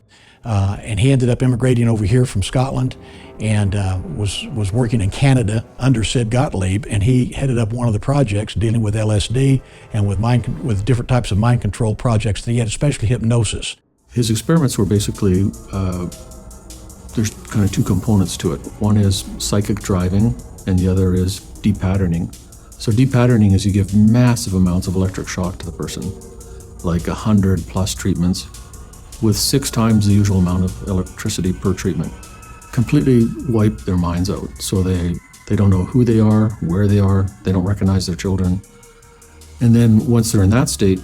and he ended up immigrating over here from Scotland and was working in Canada under Sid Gottlieb, and he headed up one of the projects dealing with LSD and with different types of mind control projects. He had especially hypnosis. His experiments were basically, there's kind of 2 components to it. One is psychic driving, and the other is depatterning. So depatterning is you give massive amounts of electric shock to the person, like 100 plus treatments, with 6 times the usual amount of electricity per treatment. Completely wipe their minds out, so they don't know who they are, where they are, they don't recognize their children. And then once they're in that state,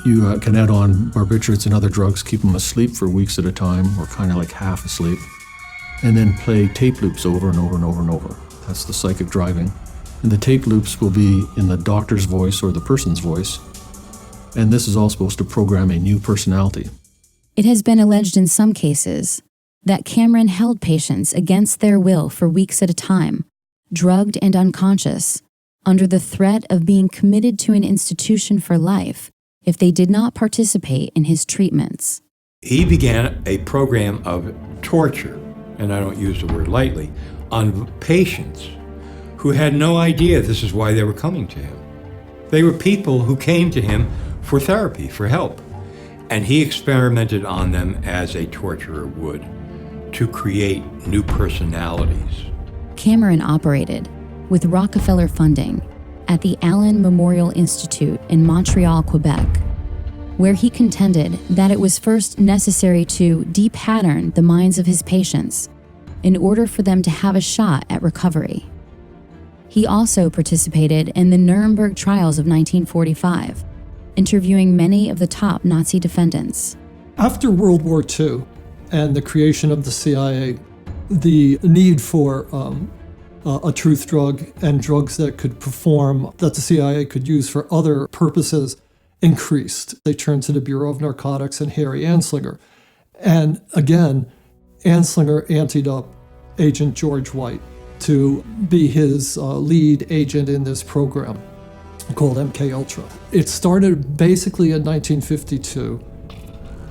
you can add on barbiturates and other drugs, keep them asleep for weeks at a time, or kind of like half asleep, and then play tape loops over and over and over and over. That's the psychic driving. And the tape loops will be in the doctor's voice or the person's voice, and this is all supposed to program a new personality. It has been alleged in some cases that Cameron held patients against their will for weeks at a time, drugged and unconscious, under the threat of being committed to an institution for life if they did not participate in his treatments. He began a program of torture, and I don't use the word lightly, on patients who had no idea this is why they were coming to him. They were people who came to him for therapy, for help, and he experimented on them as a torturer would. to create new personalities. Cameron operated, with Rockefeller funding, at the Allen Memorial Institute in Montreal, Quebec, where he contended that it was first necessary to de-pattern the minds of his patients in order for them to have a shot at recovery. He also participated in the Nuremberg trials of 1945, interviewing many of the top Nazi defendants. After World War II and the creation of the CIA, the need for a truth drug and drugs that could perform, that the CIA could use for other purposes, increased. They turned to the Bureau of Narcotics and Harry Anslinger. And again, Anslinger anteed up Agent George White to be his lead agent in this program called MKUltra. It started basically in 1952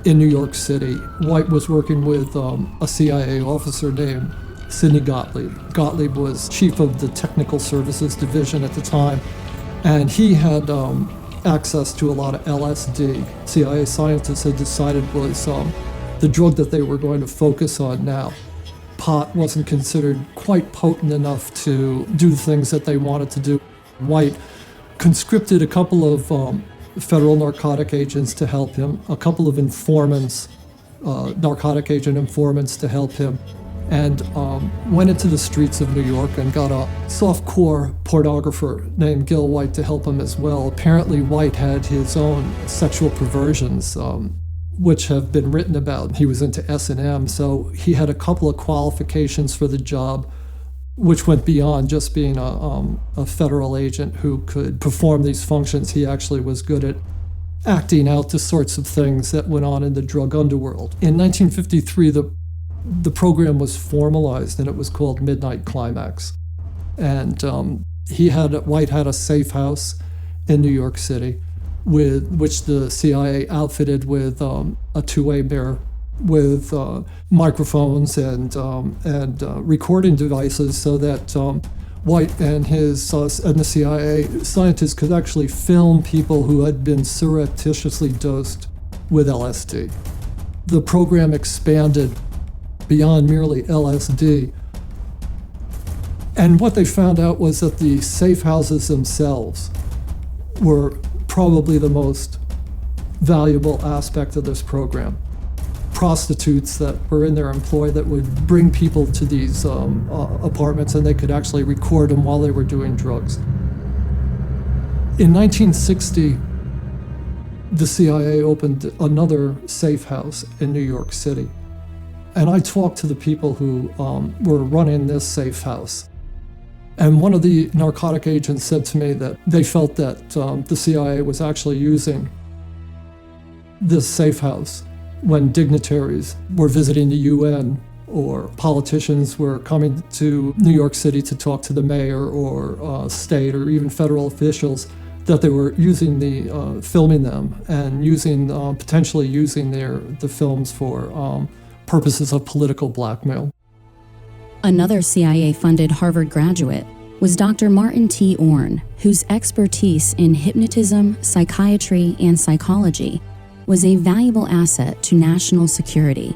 in New York City. White was working with a CIA officer named Sidney Gottlieb. Gottlieb was chief of the Technical Services Division at the time, and he had access to a lot of LSD. CIA scientists had decided was the drug that they were going to focus on now. Pot wasn't considered quite potent enough to do the things that they wanted to do. White conscripted a couple of federal narcotic agents to help him, a couple of informants, narcotic agent informants to help him, and went into the streets of New York and got a softcore pornographer named Gil White to help him as well. Apparently White had his own sexual perversions, which have been written about. He was into S&M, so he had a couple of qualifications for the job, which went beyond just being a federal agent who could perform these functions. He actually was good at acting out the sorts of things that went on in the drug underworld. In 1953, the program was formalized, and it was called Midnight Climax. And White had a safe house in New York City, with which the CIA outfitted with a two-way mirror, with microphones and recording devices, so that White and the CIA scientists could actually film people who had been surreptitiously dosed with LSD. The program expanded beyond merely LSD. And what they found out was that the safe houses themselves were probably the most valuable aspect of this program. Prostitutes that were in their employ that would bring people to these apartments, and they could actually record them while they were doing drugs. In 1960, the CIA opened another safe house in New York City. And I talked to the people who were running this safe house. And one of the narcotic agents said to me that they felt that the CIA was actually using this safe house when dignitaries were visiting the UN, or politicians were coming to New York City to talk to the mayor or state or even federal officials, that they were using filming them and potentially using the films for purposes of political blackmail. Another CIA-funded Harvard graduate was Dr. Martin T. Orne, whose expertise in hypnotism, psychiatry, and psychology was a valuable asset to national security.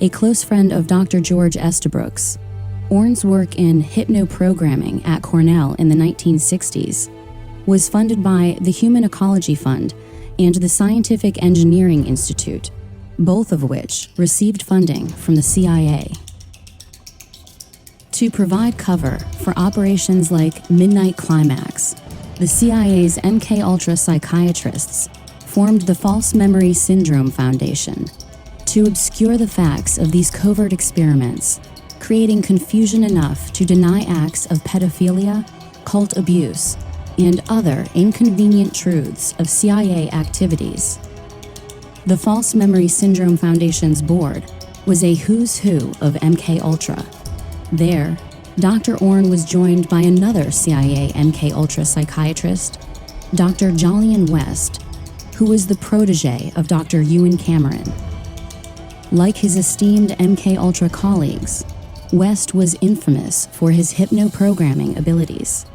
A close friend of Dr. George Estabrook's, Orne's work in hypnoprogramming at Cornell in the 1960s was funded by the Human Ecology Fund and the Scientific Engineering Institute, both of which received funding from the CIA. To provide cover for operations like Midnight Climax, the CIA's MKUltra psychiatrists formed the False Memory Syndrome Foundation to obscure the facts of these covert experiments, creating confusion enough to deny acts of pedophilia, cult abuse, and other inconvenient truths of CIA activities. The False Memory Syndrome Foundation's board was a who's who of MKUltra. There, Dr. Orne was joined by another CIA MKUltra psychiatrist, Dr. Jolyon West, who was the protege of Dr. Ewan Cameron. Like his esteemed MKUltra colleagues, West was infamous for his hypnoprogramming abilities,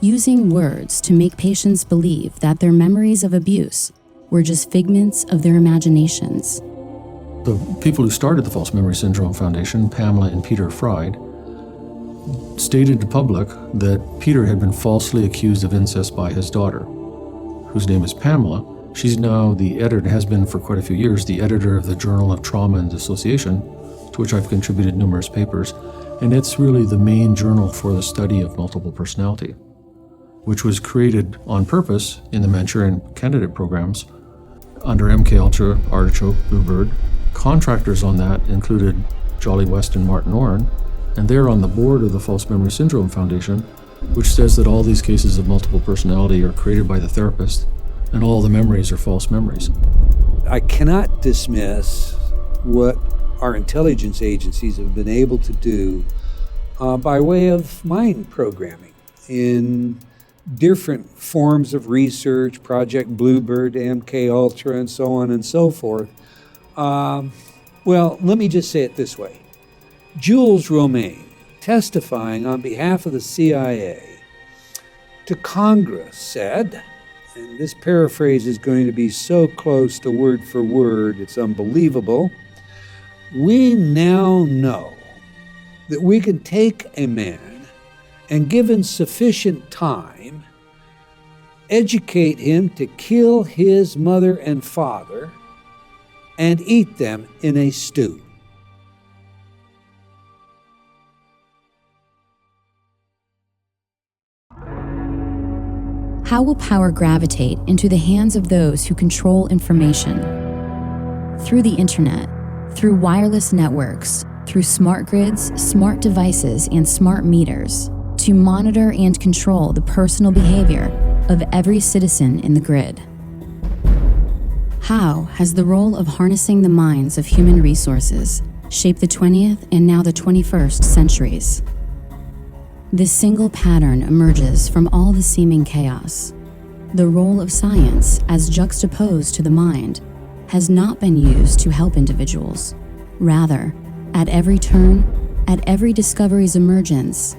using words to make patients believe that their memories of abuse were just figments of their imaginations. The people who started the False Memory Syndrome Foundation, Pamela and Peter Fried, stated to public that Peter had been falsely accused of incest by his daughter, whose name is Pamela. She's now the editor, has been for quite a few years, the editor of the Journal of Trauma and Dissociation, to which I've contributed numerous papers. And it's really the main journal for the study of multiple personality, which was created on purpose in the Manchurian Candidate programs under MK Ultra, Artichoke, Bluebird. Contractors on that included Jolly West and Martin Orrin, and they're on the board of the False Memory Syndrome Foundation, which says that all these cases of multiple personality are created by the therapist, and all the memories are false memories. I cannot dismiss what our intelligence agencies have been able to do by way of mind programming in different forms of research, Project Bluebird, MK Ultra, and so on and so forth. Well, let me just say it this way. Jules Romaine, testifying on behalf of the CIA to Congress, said, and this paraphrase is going to be so close to word for word, it's unbelievable, "We now know that we can take a man and, given sufficient time, educate him to kill his mother and father and eat them in a stew." How will power gravitate into the hands of those who control information? Through the internet, through wireless networks, through smart grids, smart devices, and smart meters, to monitor and control the personal behavior of every citizen in the grid. How has the role of harnessing the minds of human resources shaped the 20th and now the 21st centuries? This single pattern emerges from all the seeming chaos. The role of science, as juxtaposed to the mind, has not been used to help individuals. Rather, at every turn, at every discovery's emergence,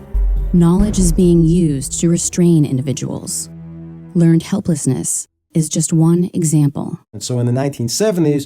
knowledge is being used to restrain individuals. Learned helplessness is just one example. And so in the 1970s,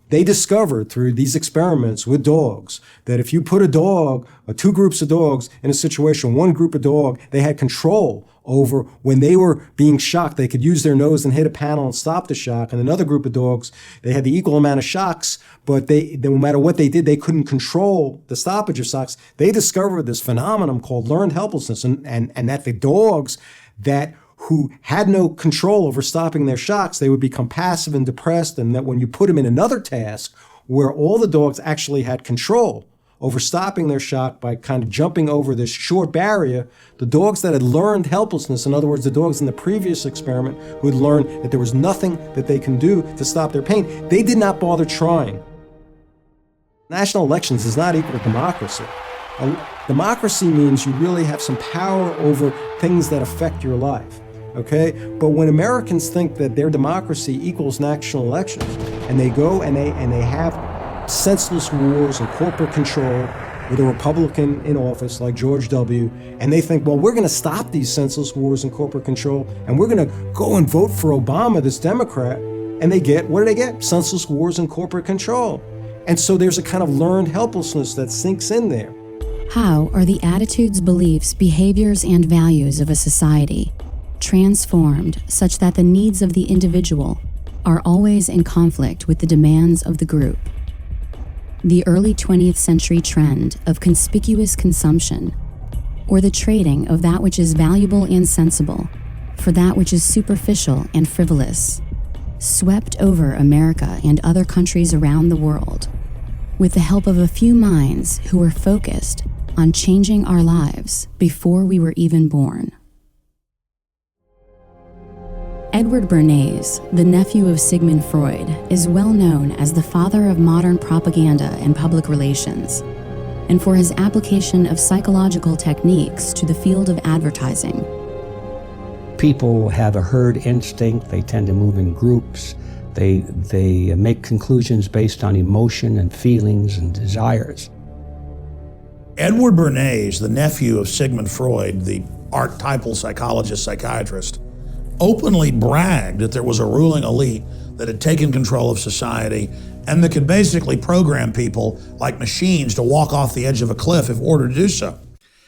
they discovered through these experiments with dogs that if you put a dog, or two groups of dogs in a situation, one group of dog, they had control over when they were being shocked, they could use their nose and hit a panel and stop the shock. And another group of dogs, they had the equal amount of shocks, but they no matter what they did, they couldn't control the stoppage of shocks. They discovered this phenomenon called learned helplessness, and that the dogs that who had no control over stopping their shocks, they would become passive and depressed, and that when you put them in another task where all the dogs actually had control over stopping their shock by kind of jumping over this short barrier, the dogs that had learned helplessness, in other words, the dogs in the previous experiment who had learned that there was nothing that they can do to stop their pain, they did not bother trying. National elections is not equal to democracy. Democracy means you really have some power over things that affect your life. Okay, but when Americans think that their democracy equals national elections, and they go and they have senseless wars and corporate control with a Republican in office like George W., and they think, well, we're going to stop these senseless wars and corporate control, and we're going to go and vote for Obama, this Democrat, and they get, what do they get? Senseless wars and corporate control. And so there's a kind of learned helplessness that sinks in there. How are the attitudes, beliefs, behaviors, and values of a society transformed such that the needs of the individual are always in conflict with the demands of the group? The early 20th century trend of conspicuous consumption, or the trading of that which is valuable and sensible for that which is superficial and frivolous, swept over America and other countries around the world with the help of a few minds who were focused on changing our lives before we were even born. Edward Bernays, the nephew of Sigmund Freud, is well known as the father of modern propaganda and public relations, and for his application of psychological techniques to the field of advertising. People have a herd instinct. They tend to move in groups. They make conclusions based on emotion and feelings and desires. Edward Bernays, the nephew of Sigmund Freud, the archetypal psychologist, psychiatrist, openly bragged that there was a ruling elite that had taken control of society and that could basically program people like machines to walk off the edge of a cliff if ordered to do so.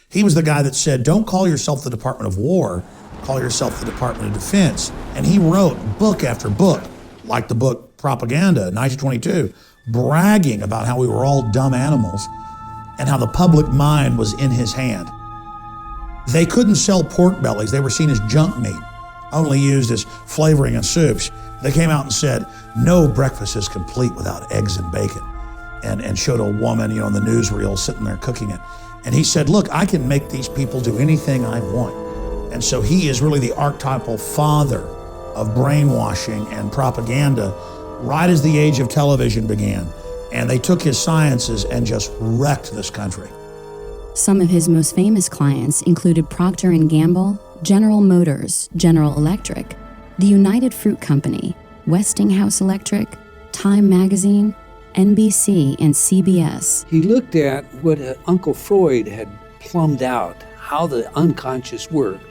He was the guy that said, don't call yourself the Department of War, call yourself the Department of Defense. And he wrote book after book, like the book Propaganda in 1922, bragging about how we were all dumb animals and how the public mind was in his hand. They couldn't sell pork bellies. They were seen as junk meat, only used as flavoring in soups. They came out and said, no breakfast is complete without eggs and bacon, and showed a woman, in the newsreel sitting there cooking it. And he said, look, I can make these people do anything I want. And so he is really the archetypal father of brainwashing and propaganda right as the age of television began. And they took his sciences and just wrecked this country. Some of his most famous clients included Procter & Gamble, General Motors, General Electric, the United Fruit Company, Westinghouse Electric, Time Magazine, NBC, and CBS. He looked at what Uncle Freud had plumbed out, how the unconscious worked,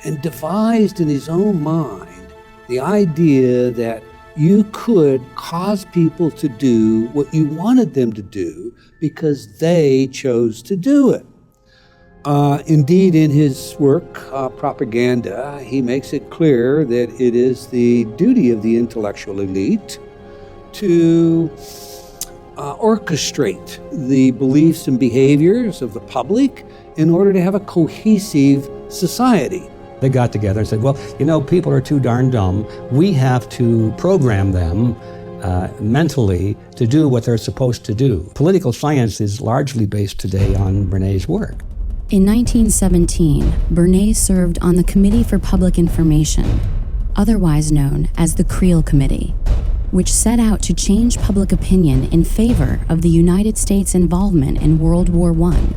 and devised in his own mind the idea that you could cause people to do what you wanted them to do because they chose to do it. Indeed, in his work, Propaganda, he makes it clear that it is the duty of the intellectual elite to orchestrate the beliefs and behaviors of the public in order to have a cohesive society. They got together and said, well, people are too darn dumb. We have to program them mentally to do what they're supposed to do. Political science is largely based today on Bernays' work. In 1917, Bernays served on the Committee for Public Information, otherwise known as the Creel Committee, which set out to change public opinion in favor of the United States' involvement in World War I.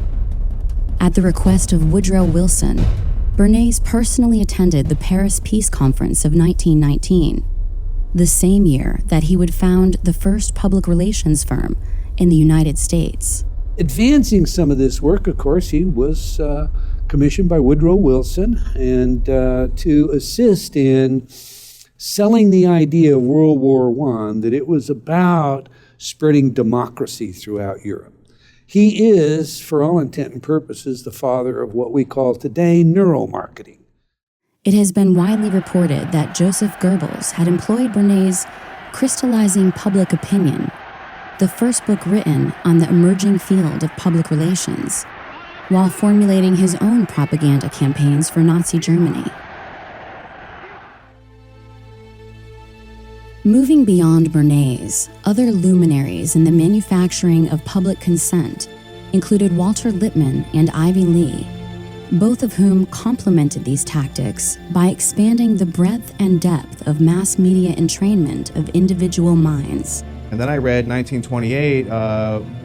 At the request of Woodrow Wilson, Bernays personally attended the Paris Peace Conference of 1919, the same year that he would found the first public relations firm in the United States. Advancing some of this work, of course, he was commissioned by Woodrow Wilson and to assist in selling the idea of World War I, that it was about spreading democracy throughout Europe. He is, for all intent and purposes, the father of what we call today neuromarketing. It has been widely reported that Joseph Goebbels had employed Bernays' Crystallizing Public Opinion, the first book written on the emerging field of public relations, while formulating his own propaganda campaigns for Nazi Germany. Moving beyond Bernays, other luminaries in the manufacturing of public consent included Walter Lippmann and Ivy Lee, both of whom complemented these tactics by expanding the breadth and depth of mass media entrainment of individual minds. And then I read 1928,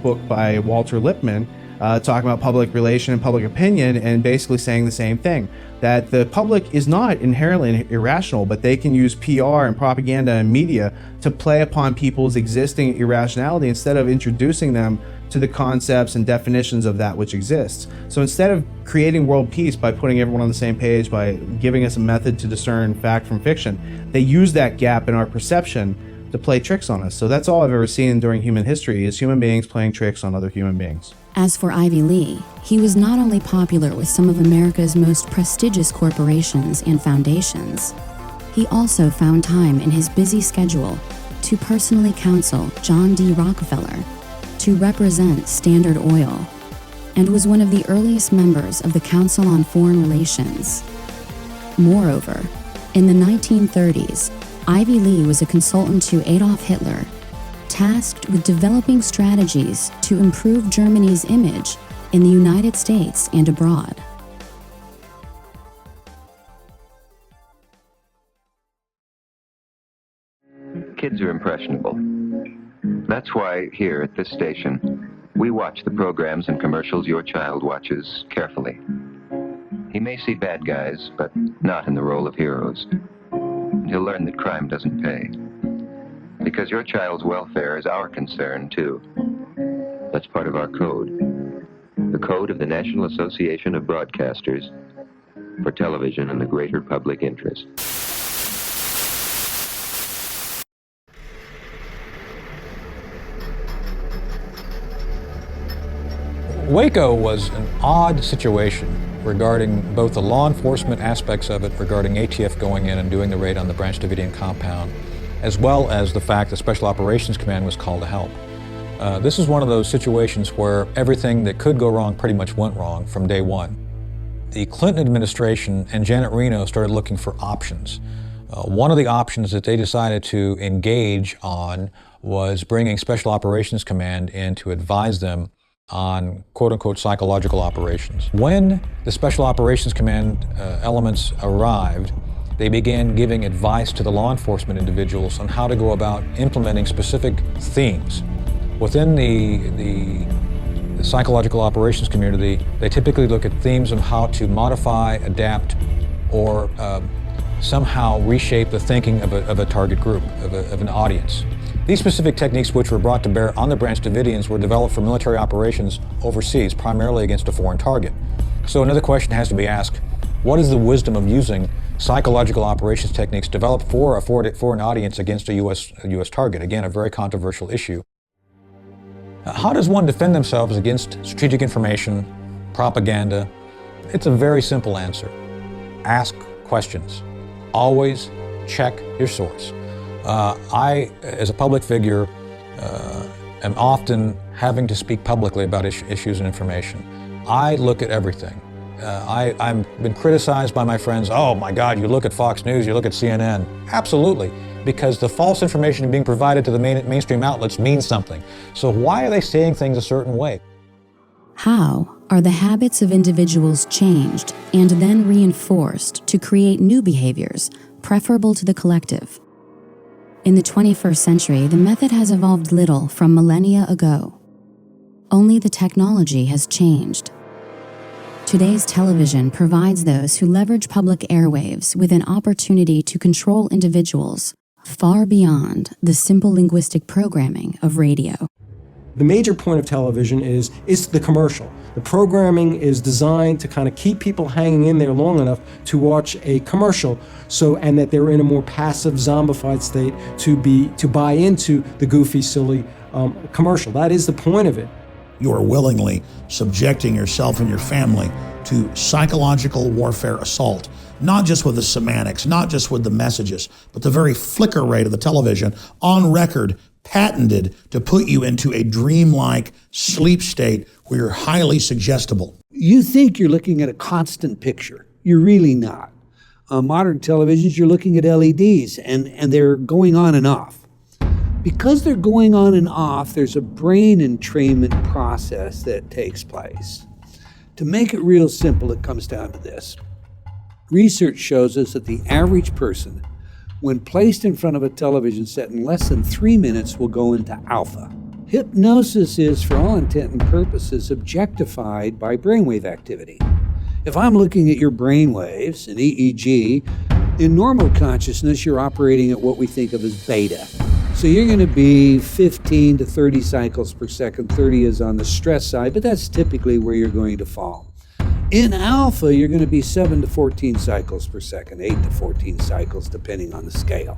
book by Walter Lippmann, talking about public relation and public opinion, and basically saying the same thing, that the public is not inherently irrational, but they can use PR and propaganda and media to play upon people's existing irrationality instead of introducing them to the concepts and definitions of that which exists. So instead of creating world peace by putting everyone on the same page, by giving us a method to discern fact from fiction, they use that gap in our perception to play tricks on us. So that's all I've ever seen during human history, is human beings playing tricks on other human beings. As for Ivy Lee, he was not only popular with some of America's most prestigious corporations and foundations, he also found time in his busy schedule to personally counsel John D. Rockefeller, to represent Standard Oil, and was one of the earliest members of the Council on Foreign Relations. Moreover, in the 1930s, Ivy Lee was a consultant to Adolf Hitler, tasked with developing strategies to improve Germany's image in the United States and abroad. Kids are impressionable. That's why here at this station, we watch the programs and commercials your child watches carefully. He may see bad guys, but not in the role of heroes. He'll learn that crime doesn't pay. Because your child's welfare is our concern, too. That's part of our code. The code of the National Association of Broadcasters for television and the greater public interest. Waco was an odd situation regarding both the law enforcement aspects of it, regarding ATF going in and doing the raid on the Branch Davidian compound, as well as the fact that Special Operations Command was called to help. This is one of those situations where everything that could go wrong pretty much went wrong from day one. The Clinton administration and Janet Reno started looking for options. One of the options that they decided to engage on was bringing Special Operations Command in to advise them on quote-unquote psychological operations. When the Special Operations Command elements arrived, they began giving advice to the law enforcement individuals on how to go about implementing specific themes. Within the psychological operations community, they typically look at themes of how to modify, adapt, or somehow reshape the thinking of a target group, of an audience. These specific techniques, which were brought to bear on the Branch Davidians, were developed for military operations overseas, primarily against a foreign target. So another question has to be asked: what is the wisdom of using psychological operations techniques developed for a foreign audience against a U.S. target? Again, a very controversial issue. How does one defend themselves against strategic information, propaganda? It's a very simple answer. Ask questions. Always check your source. I, as a public figure, am often having to speak publicly about issues and information. I look at everything. I've been criticized by my friends. Oh my God, you look at Fox News, you look at CNN. Absolutely, because the false information being provided to the mainstream outlets means something. So why are they saying things a certain way? How are the habits of individuals changed and then reinforced to create new behaviors preferable to the collective? In the 21st century, the method has evolved little from millennia ago. Only the technology has changed. Today's television provides those who leverage public airwaves with an opportunity to control individuals far beyond the simple linguistic programming of radio. The major point of television is the commercial. The programming is designed to kind of keep people hanging in there long enough to watch a commercial, and that they're in a more passive, zombified state to buy into the goofy, silly commercial. That is the point of it. You are willingly subjecting yourself and your family to psychological warfare assault, not just with the semantics, not just with the messages, but the very flicker rate of the television, on record, patented to put you into a dreamlike sleep state where you're highly suggestible. You think you're looking at a constant picture. You're really not. Modern televisions, you're looking at LEDs, and they're going on and off. Because they're going on and off, there's a brain entrainment process that takes place. To make it real simple, it comes down to this. Research shows us that the average person, when placed in front of a television set in less than 3 minutes, will go into alpha. Hypnosis is, for all intent and purposes, objectified by brainwave activity. If I'm looking at your brainwaves, an EEG, in normal consciousness, you're operating at what we think of as beta. So you're going to be 15 to 30 cycles per second. 30 is on the stress side, but that's typically where you're going to fall. In alpha, you're going to be 7 to 14 cycles per second, 8 to 14 cycles, depending on the scale.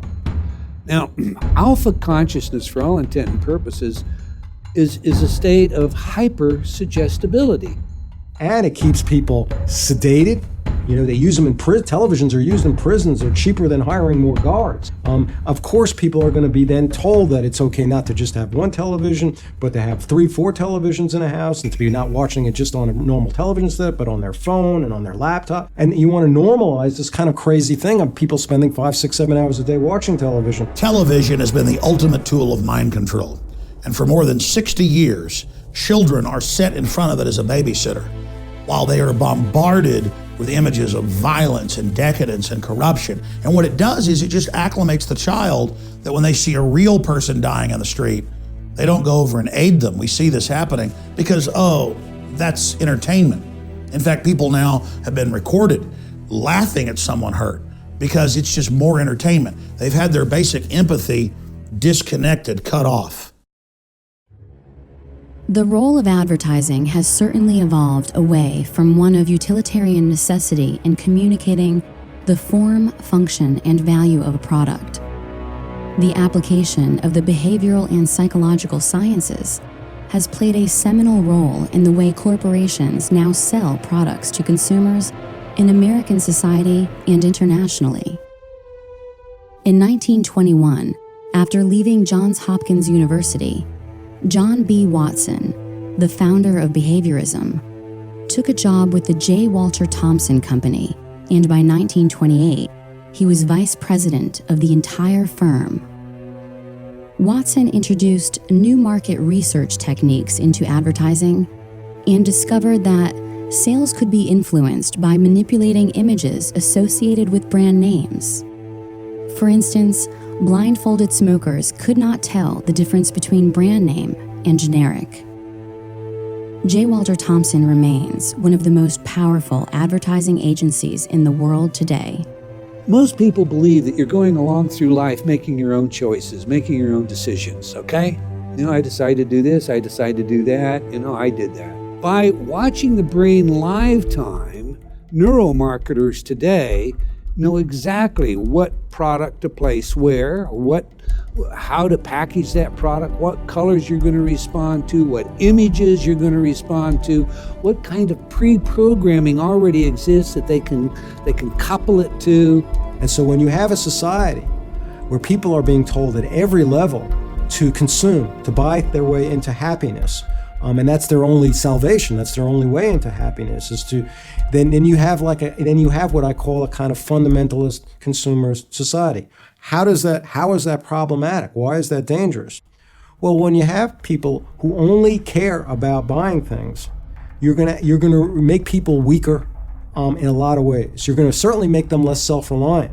Now, alpha consciousness, for all intent and purposes, is a state of hyper-suggestibility. And it keeps people sedated. You know, they use them in televisions are used in prisons. They're cheaper than hiring more guards. Of course, people are going to be then told that it's okay not to just have one television, but to have 3, 4 televisions in a house, and to be not watching it just on a normal television set, but on their phone and on their laptop. And you want to normalize this kind of crazy thing of people spending 5, 6, 7 hours a day watching television. Television has been the ultimate tool of mind control. And for more than 60 years, children are set in front of it as a babysitter, while they are bombarded with images of violence and decadence and corruption. And what it does is it just acclimates the child that when they see a real person dying on the street, they don't go over and aid them. We see this happening because, oh, that's entertainment. In fact, people now have been recorded laughing at someone hurt because it's just more entertainment. They've had their basic empathy disconnected, cut off. The role of advertising has certainly evolved away from one of utilitarian necessity in communicating the form, function, and value of a product. The application of the behavioral and psychological sciences has played a seminal role in the way corporations now sell products to consumers in American society and internationally. In 1921, after leaving Johns Hopkins University, John B. Watson, the founder of behaviorism, took a job with the J. Walter Thompson Company, and by 1928, he was vice president of the entire firm. Watson introduced new market research techniques into advertising and discovered that sales could be influenced by manipulating images associated with brand names. For instance, blindfolded smokers could not tell the difference between brand name and generic. J. Walter Thompson remains one of the most powerful advertising agencies in the world today. Most people believe that you're going along through life making your own choices, making your own decisions, okay? I decided to do this, I decided to do that, I did that. By watching the brain live time, neuromarketers today know exactly what product to place where, how to package that product, what colors you're going to respond to, what images you're going to respond to, what kind of pre-programming already exists that they can couple it to. And so when you have a society where people are being told at every level to consume, to buy their way into happiness, and that's their only salvation, that's their only way into happiness, is to then you have what I call a kind of fundamentalist consumer society. How is that problematic? Why is that dangerous? Well, when you have people who only care about buying things, you're gonna make people weaker in a lot of ways. You're gonna certainly make them less self-reliant.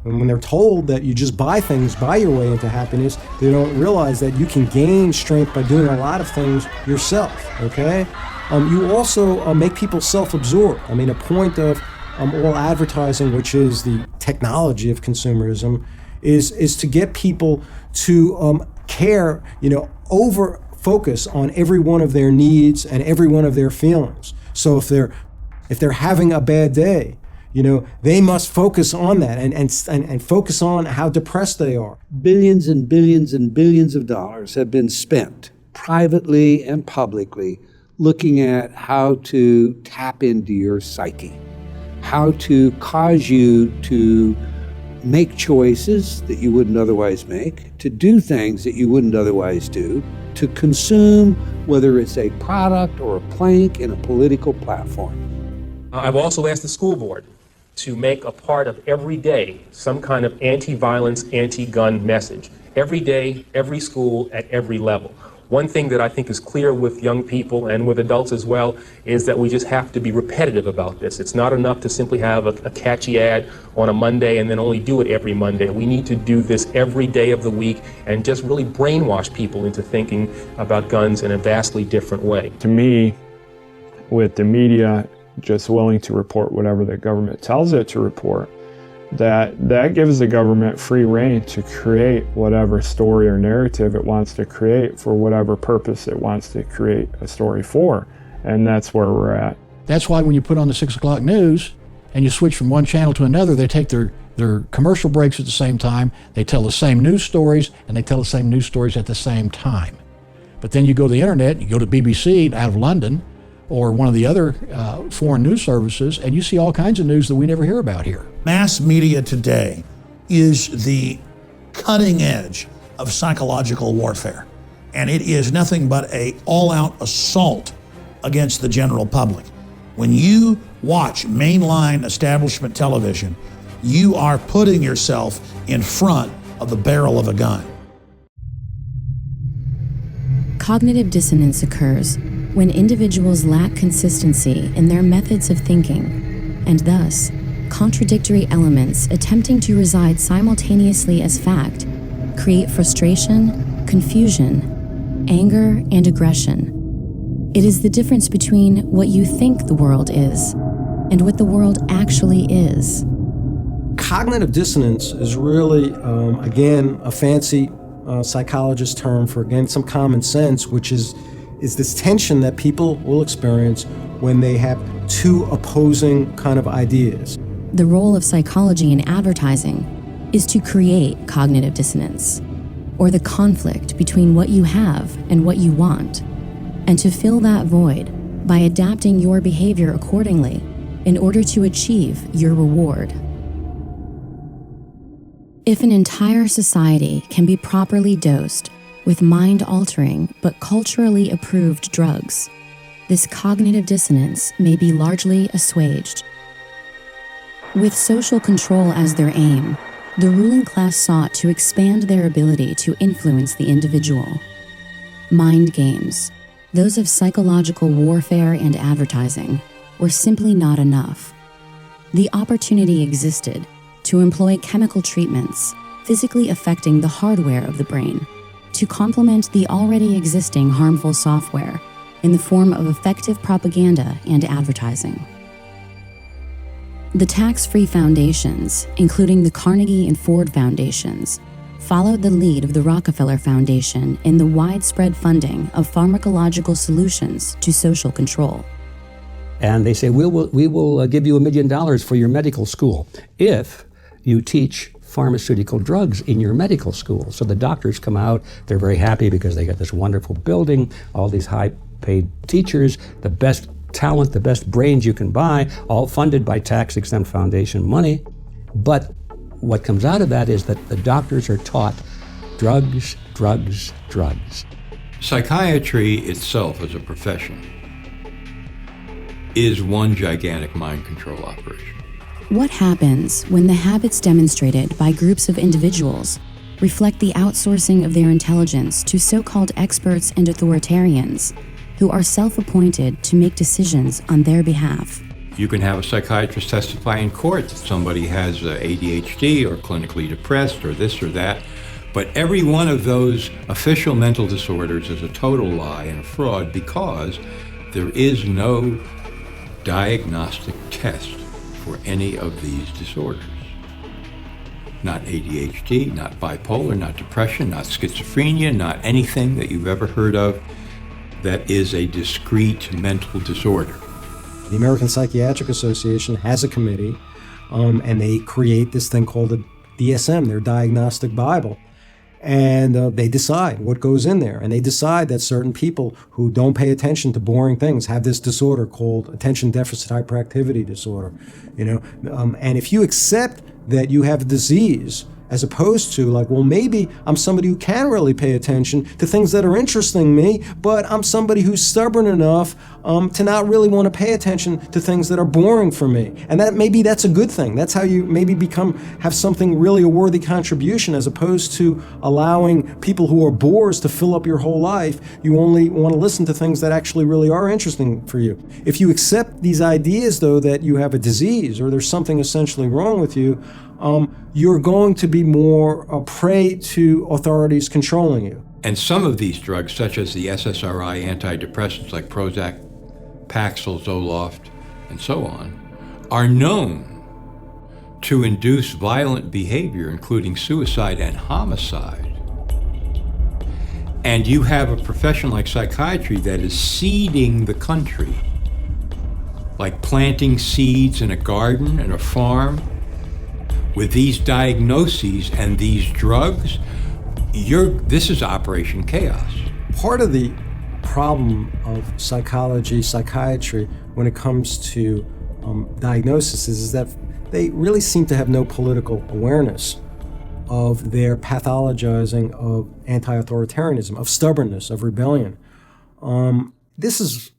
And when they're told that you just buy your way into happiness, they don't realize that you can gain strength by doing a lot of things yourself, okay? You also make people self-absorbed. A point of all advertising, which is the technology of consumerism, is to get people to care, over focus on every one of their needs and every one of their feelings. So if they're having a bad day, they must focus on that and focus on how depressed they are. Billions and billions and billions of dollars have been spent privately and publicly looking at how to tap into your psyche, how to cause you to make choices that you wouldn't otherwise make, to do things that you wouldn't otherwise do, to consume, whether it's a product or a plank in a political platform. I've also asked the school board to make a part of every day some kind of anti-violence, anti-gun message. Every day, every school, at every level. One thing that I think is clear with young people and with adults as well is that we just have to be repetitive about this. It's not enough to simply have a catchy ad on a Monday and then only do it every Monday. We need to do this every day of the week and just really brainwash people into thinking about guns in a vastly different way. To me, with the media just willing to report whatever the government tells it to report, that gives the government free rein to create whatever story or narrative it wants to create for whatever purpose it wants to create a story for. And that's where we're at. That's why when you put on the 6 o'clock news and you switch from one channel to another, they take their commercial breaks at the same time, they tell the same news stories, and they tell the same news stories at the same time. But then you go to the internet, you go to BBC out of London, or one of the other foreign news services, and you see all kinds of news that we never hear about here. Mass media today is the cutting edge of psychological warfare, and it is nothing but an all-out assault against the general public. When you watch mainline establishment television, you are putting yourself in front of the barrel of a gun. Cognitive dissonance occurs when individuals lack consistency in their methods of thinking, and thus, contradictory elements attempting to reside simultaneously as fact create frustration, confusion, anger, and aggression. It is the difference between what you think the world is and what the world actually is. Cognitive dissonance is really, again, a fancy psychologist term for, again, some common sense, which is this tension that people will experience when they have two opposing kind of ideas. The role of psychology in advertising is to create cognitive dissonance, or the conflict between what you have and what you want. and to fill that void by adapting your behavior accordingly in order to achieve your reward. If an entire society can be properly dosed with mind-altering but culturally approved drugs, this cognitive dissonance may be largely assuaged. With social control as their aim, the ruling class sought to expand their ability to influence the individual. Mind games, those of psychological warfare and advertising, were simply not enough. The opportunity existed to employ chemical treatments, physically affecting the hardware of the brain, to complement the already existing harmful software in the form of effective propaganda and advertising. The tax-free foundations, including the Carnegie and Ford Foundations, followed the lead of the Rockefeller Foundation in the widespread funding of pharmacological solutions to social control. And they say, we will give you $1 million for your medical school if you teach pharmaceutical drugs in your medical school. So the doctors come out, they're very happy because they got this wonderful building, all these high-paid teachers, the best talent, the best brains you can buy, all funded by tax-exempt foundation money. But what comes out of that is that the doctors are taught drugs, drugs, drugs. Psychiatry itself as a profession is one gigantic mind control operation. What happens when the habits demonstrated by groups of individuals reflect the outsourcing of their intelligence to so-called experts and authoritarians who are self-appointed to make decisions on their behalf? You can have a psychiatrist testify in court that somebody has ADHD or clinically depressed or this or that, but every one of those official mental disorders is a total lie and a fraud because there is no diagnostic test for any of these disorders. Not ADHD, not bipolar, not depression, not schizophrenia, not anything that you've ever heard of that is a discrete mental disorder. The American Psychiatric Association has a committee, and they create this thing called the DSM, their Diagnostic Bible. And they decide what goes in there. And they decide that certain people who don't pay attention to boring things have this disorder called attention deficit hyperactivity disorder. And if you accept that you have a disease, as opposed to like, well, maybe I'm somebody who can really pay attention to things that are interesting me, but I'm somebody who's stubborn enough to not really want to pay attention to things that are boring for me. And that maybe that's a good thing. That's how you maybe have something really a worthy contribution, as opposed to allowing people who are bores to fill up your whole life. You only want to listen to things that actually really are interesting for you. If you accept these ideas, though, that you have a disease or there's something essentially wrong with you, you're going to be more a prey to authorities controlling you. And some of these drugs, such as the SSRI antidepressants like Prozac, Paxil, Zoloft, and so on, are known to induce violent behavior, including suicide and homicide. And you have a profession like psychiatry that is seeding the country, like planting seeds in a garden and a farm. With these diagnoses and these drugs, this is Operation Chaos. Part of the problem of psychiatry, when it comes to diagnosis is that they really seem to have no political awareness of their pathologizing of anti-authoritarianism, of stubbornness, of rebellion. This is,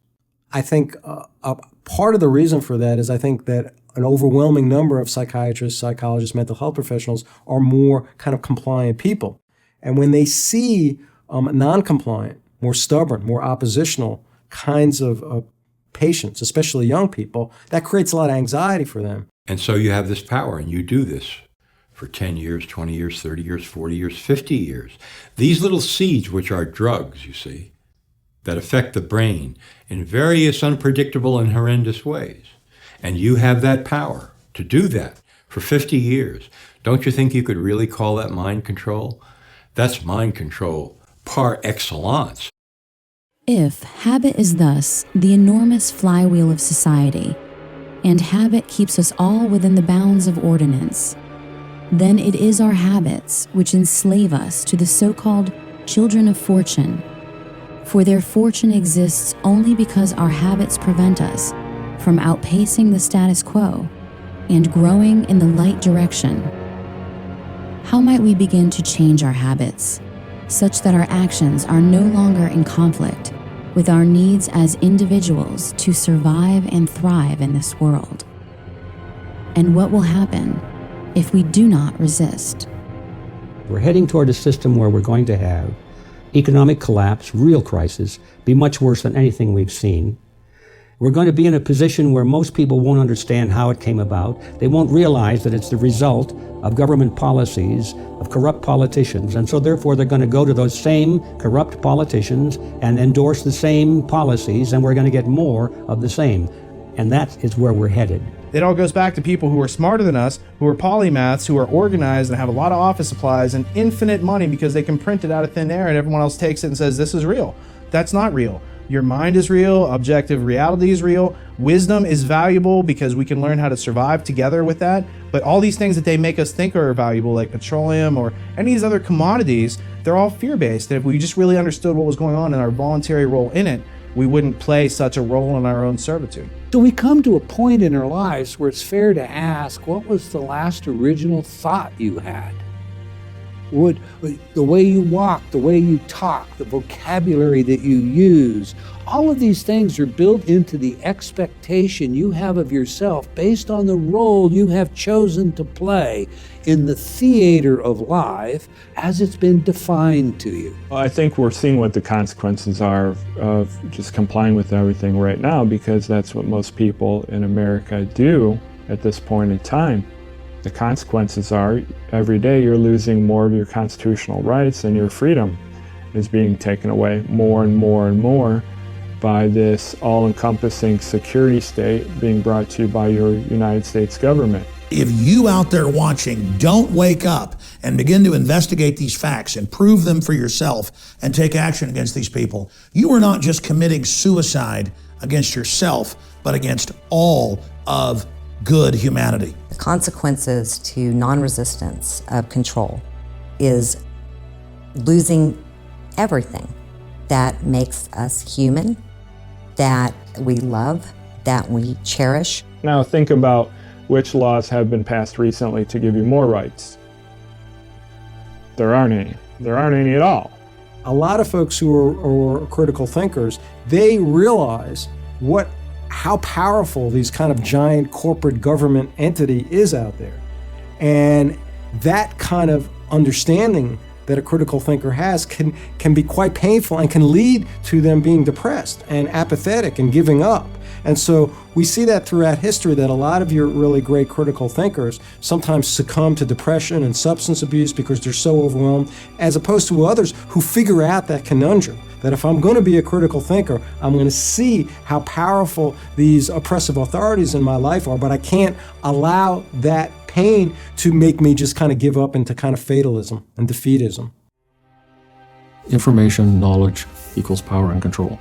I think, a part of the reason for that is I think that an overwhelming number of psychiatrists, psychologists, mental health professionals are more kind of compliant people. And when they see non-compliant, more stubborn, more oppositional kinds of patients, especially young people, that creates a lot of anxiety for them. And so you have this power, and you do this for 10 years, 20 years, 30 years, 40 years, 50 years. These little seeds, which are drugs, you see, that affect the brain in various unpredictable and horrendous ways. And you have that power to do that for 50 years. Don't you think you could really call that mind control? That's mind control par excellence. If habit is thus the enormous flywheel of society, and habit keeps us all within the bounds of ordinance, then it is our habits which enslave us to the so-called children of fortune. For their fortune exists only because our habits prevent us from outpacing the status quo and growing in the light direction. How might we begin to change our habits such that our actions are no longer in conflict with our needs as individuals to survive and thrive in this world? And what will happen if we do not resist? We're heading toward a system where we're going to have economic collapse, real crisis, be much worse than anything we've seen. We're going to be in a position where most people won't understand how it came about. They won't realize that it's the result of government policies, of corrupt politicians, and so therefore they're going to go to those same corrupt politicians and endorse the same policies, and we're going to get more of the same. And that is where we're headed. It all goes back to people who are smarter than us, who are polymaths, who are organized and have a lot of office supplies and infinite money because they can print it out of thin air and everyone else takes it and says, this is real. That's not real. Your mind is real, objective reality is real, wisdom is valuable because we can learn how to survive together with that. But all these things that they make us think are valuable, like petroleum or any of these other commodities, they're all fear-based. And if we just really understood what was going on and our voluntary role in it, we wouldn't play such a role in our own servitude. So we come to a point in our lives where it's fair to ask, what was the last original thought you had? Would the way you walk, the way you talk, the vocabulary that you use, all of these things are built into the expectation you have of yourself based on the role you have chosen to play in the theater of life as it's been defined to you. Well, I think we're seeing what the consequences are of just complying with everything right now, because that's what most people in America do at this point in time. The consequences are every day you're losing more of your constitutional rights, and your freedom is being taken away more and more and more by this all-encompassing security state being brought to you by your United States government. If you out there watching don't wake up and begin to investigate these facts and prove them for yourself and take action against these people, you are not just committing suicide against yourself, but against all of good humanity. The consequences to non-resistance of control is losing everything that makes us human, that we love, that we cherish. Now think about which laws have been passed recently to give you more rights. There aren't any. There aren't any at all. A lot of folks who are critical thinkers, they realize how powerful these kind of giant corporate government entity is out there. And that kind of understanding that a critical thinker has can be quite painful and can lead to them being depressed and apathetic and giving up. And so we see that throughout history, that a lot of your really great critical thinkers sometimes succumb to depression and substance abuse because they're so overwhelmed, as opposed to others who figure out that conundrum, that if I'm going to be a critical thinker, I'm going to see how powerful these oppressive authorities in my life are, but I can't allow that pain to make me just kind of give up into kind of fatalism and defeatism. Information, knowledge equals power and control.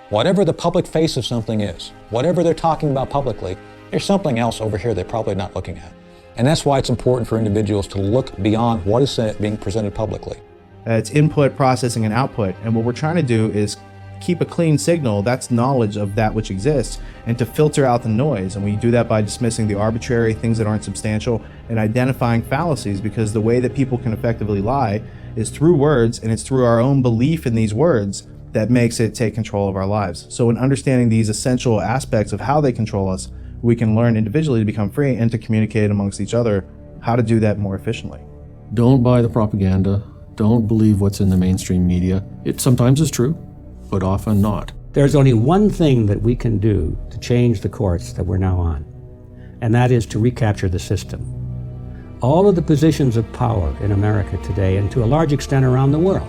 Whatever the public face of something is, whatever they're talking about publicly, there's something else over here they're probably not looking at. And that's why it's important for individuals to look beyond what is being presented publicly. It's input, processing, and output. And what we're trying to do is keep a clean signal, that's knowledge of that which exists, and to filter out the noise. And we do that by dismissing the arbitrary things that aren't substantial and identifying fallacies, because the way that people can effectively lie is through words, and it's through our own belief in these words that makes it take control of our lives. So in understanding these essential aspects of how they control us, we can learn individually to become free and to communicate amongst each other how to do that more efficiently. Don't buy the propaganda. Don't believe what's in the mainstream media. It sometimes is true, but often not. There's only one thing that we can do to change the course that we're now on, and that is to recapture the system. All of the positions of power in America today, and to a large extent around the world,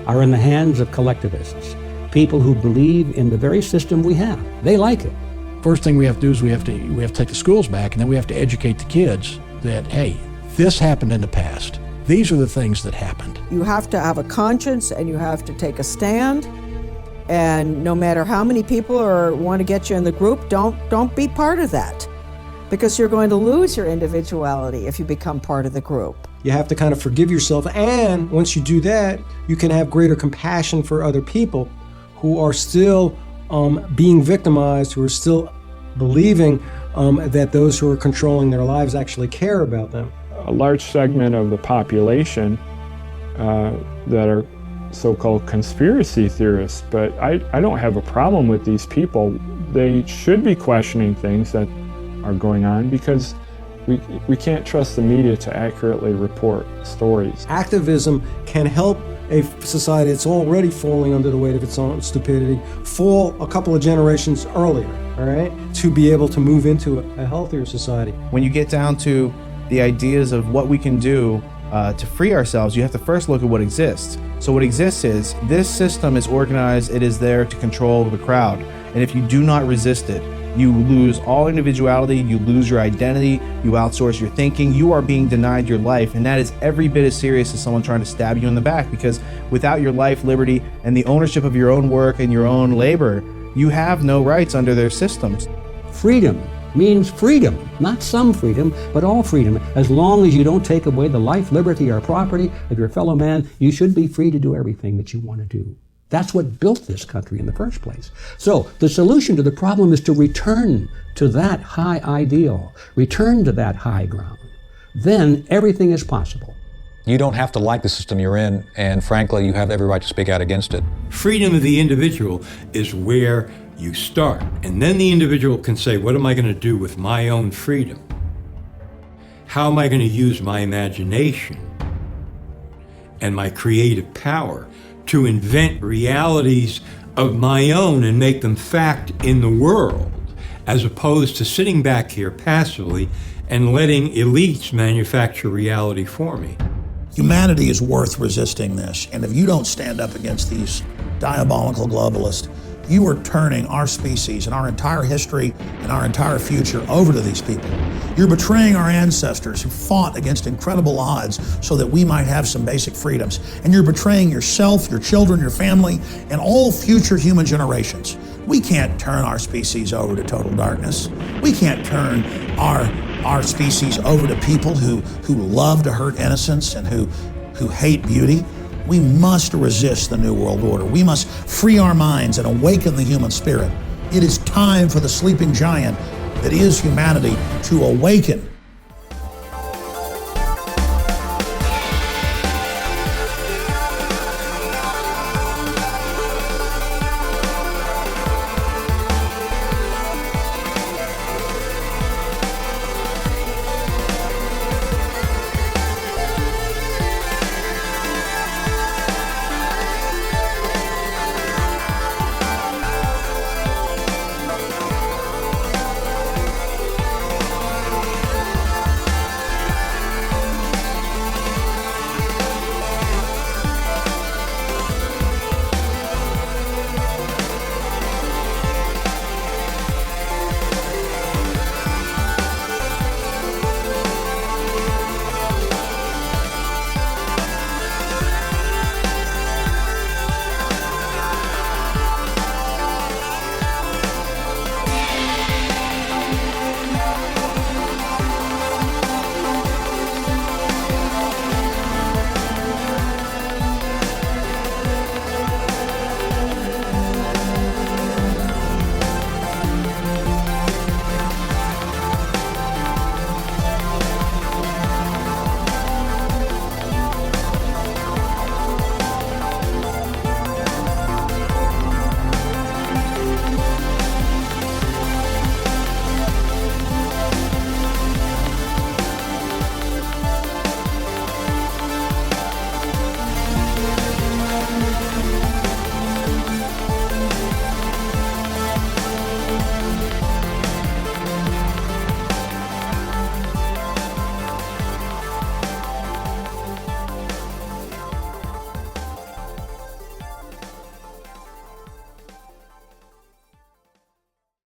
are in the hands of collectivists, people who believe in the very system we have. They like it. First thing we have to do is we have to take the schools back, and then we have to educate the kids that, hey, this happened in the past. These are the things that happened. You have to have a conscience, and you have to take a stand. And no matter how many people want to get you in the group, don't be part of that, because you're going to lose your individuality if you become part of the group. You have to kind of forgive yourself, and once you do that, you can have greater compassion for other people who are still being victimized, who are still believing that those who are controlling their lives actually care about them. A large segment of the population that are so-called conspiracy theorists, but I don't have a problem with these people. They should be questioning things that are going on because we can't trust the media to accurately report stories. Activism can help a society that's already falling under the weight of its own stupidity fall a couple of generations earlier, all right, to be able to move into a healthier society. When you get down to the ideas of what we can do to free ourselves, you have to first look at what exists. So what exists is this system is organized, it is there to control the crowd. And if you do not resist it, you lose all individuality, you lose your identity, you outsource your thinking, you are being denied your life. And that is every bit as serious as someone trying to stab you in the back, because without your life, liberty, and the ownership of your own work and your own labor, you have no rights under their systems. Freedom means freedom, not some freedom, but all freedom. As long as you don't take away the life, liberty, or property of your fellow man, you should be free to do everything that you want to do. That's what built this country in the first place. So the solution to the problem is to return to that high ideal, return to that high ground. Then everything is possible. You don't have to like the system you're in, and frankly, you have every right to speak out against it. Freedom of the individual is where you start. And then the individual can say, what am I going to do with my own freedom? How am I going to use my imagination and my creative power to invent realities of my own and make them fact in the world, as opposed to sitting back here passively and letting elites manufacture reality for me. Humanity is worth resisting this, and if you don't stand up against these diabolical globalists, you are turning our species and our entire history and our entire future over to these people. You're betraying our ancestors who fought against incredible odds so that we might have some basic freedoms. And you're betraying yourself, your children, your family, and all future human generations. We can't turn our species over to total darkness. We can't turn our species over to people who love to hurt innocence and who hate beauty. We must resist the New World Order. We must free our minds and awaken the human spirit. It is time for the sleeping giant that is humanity to awaken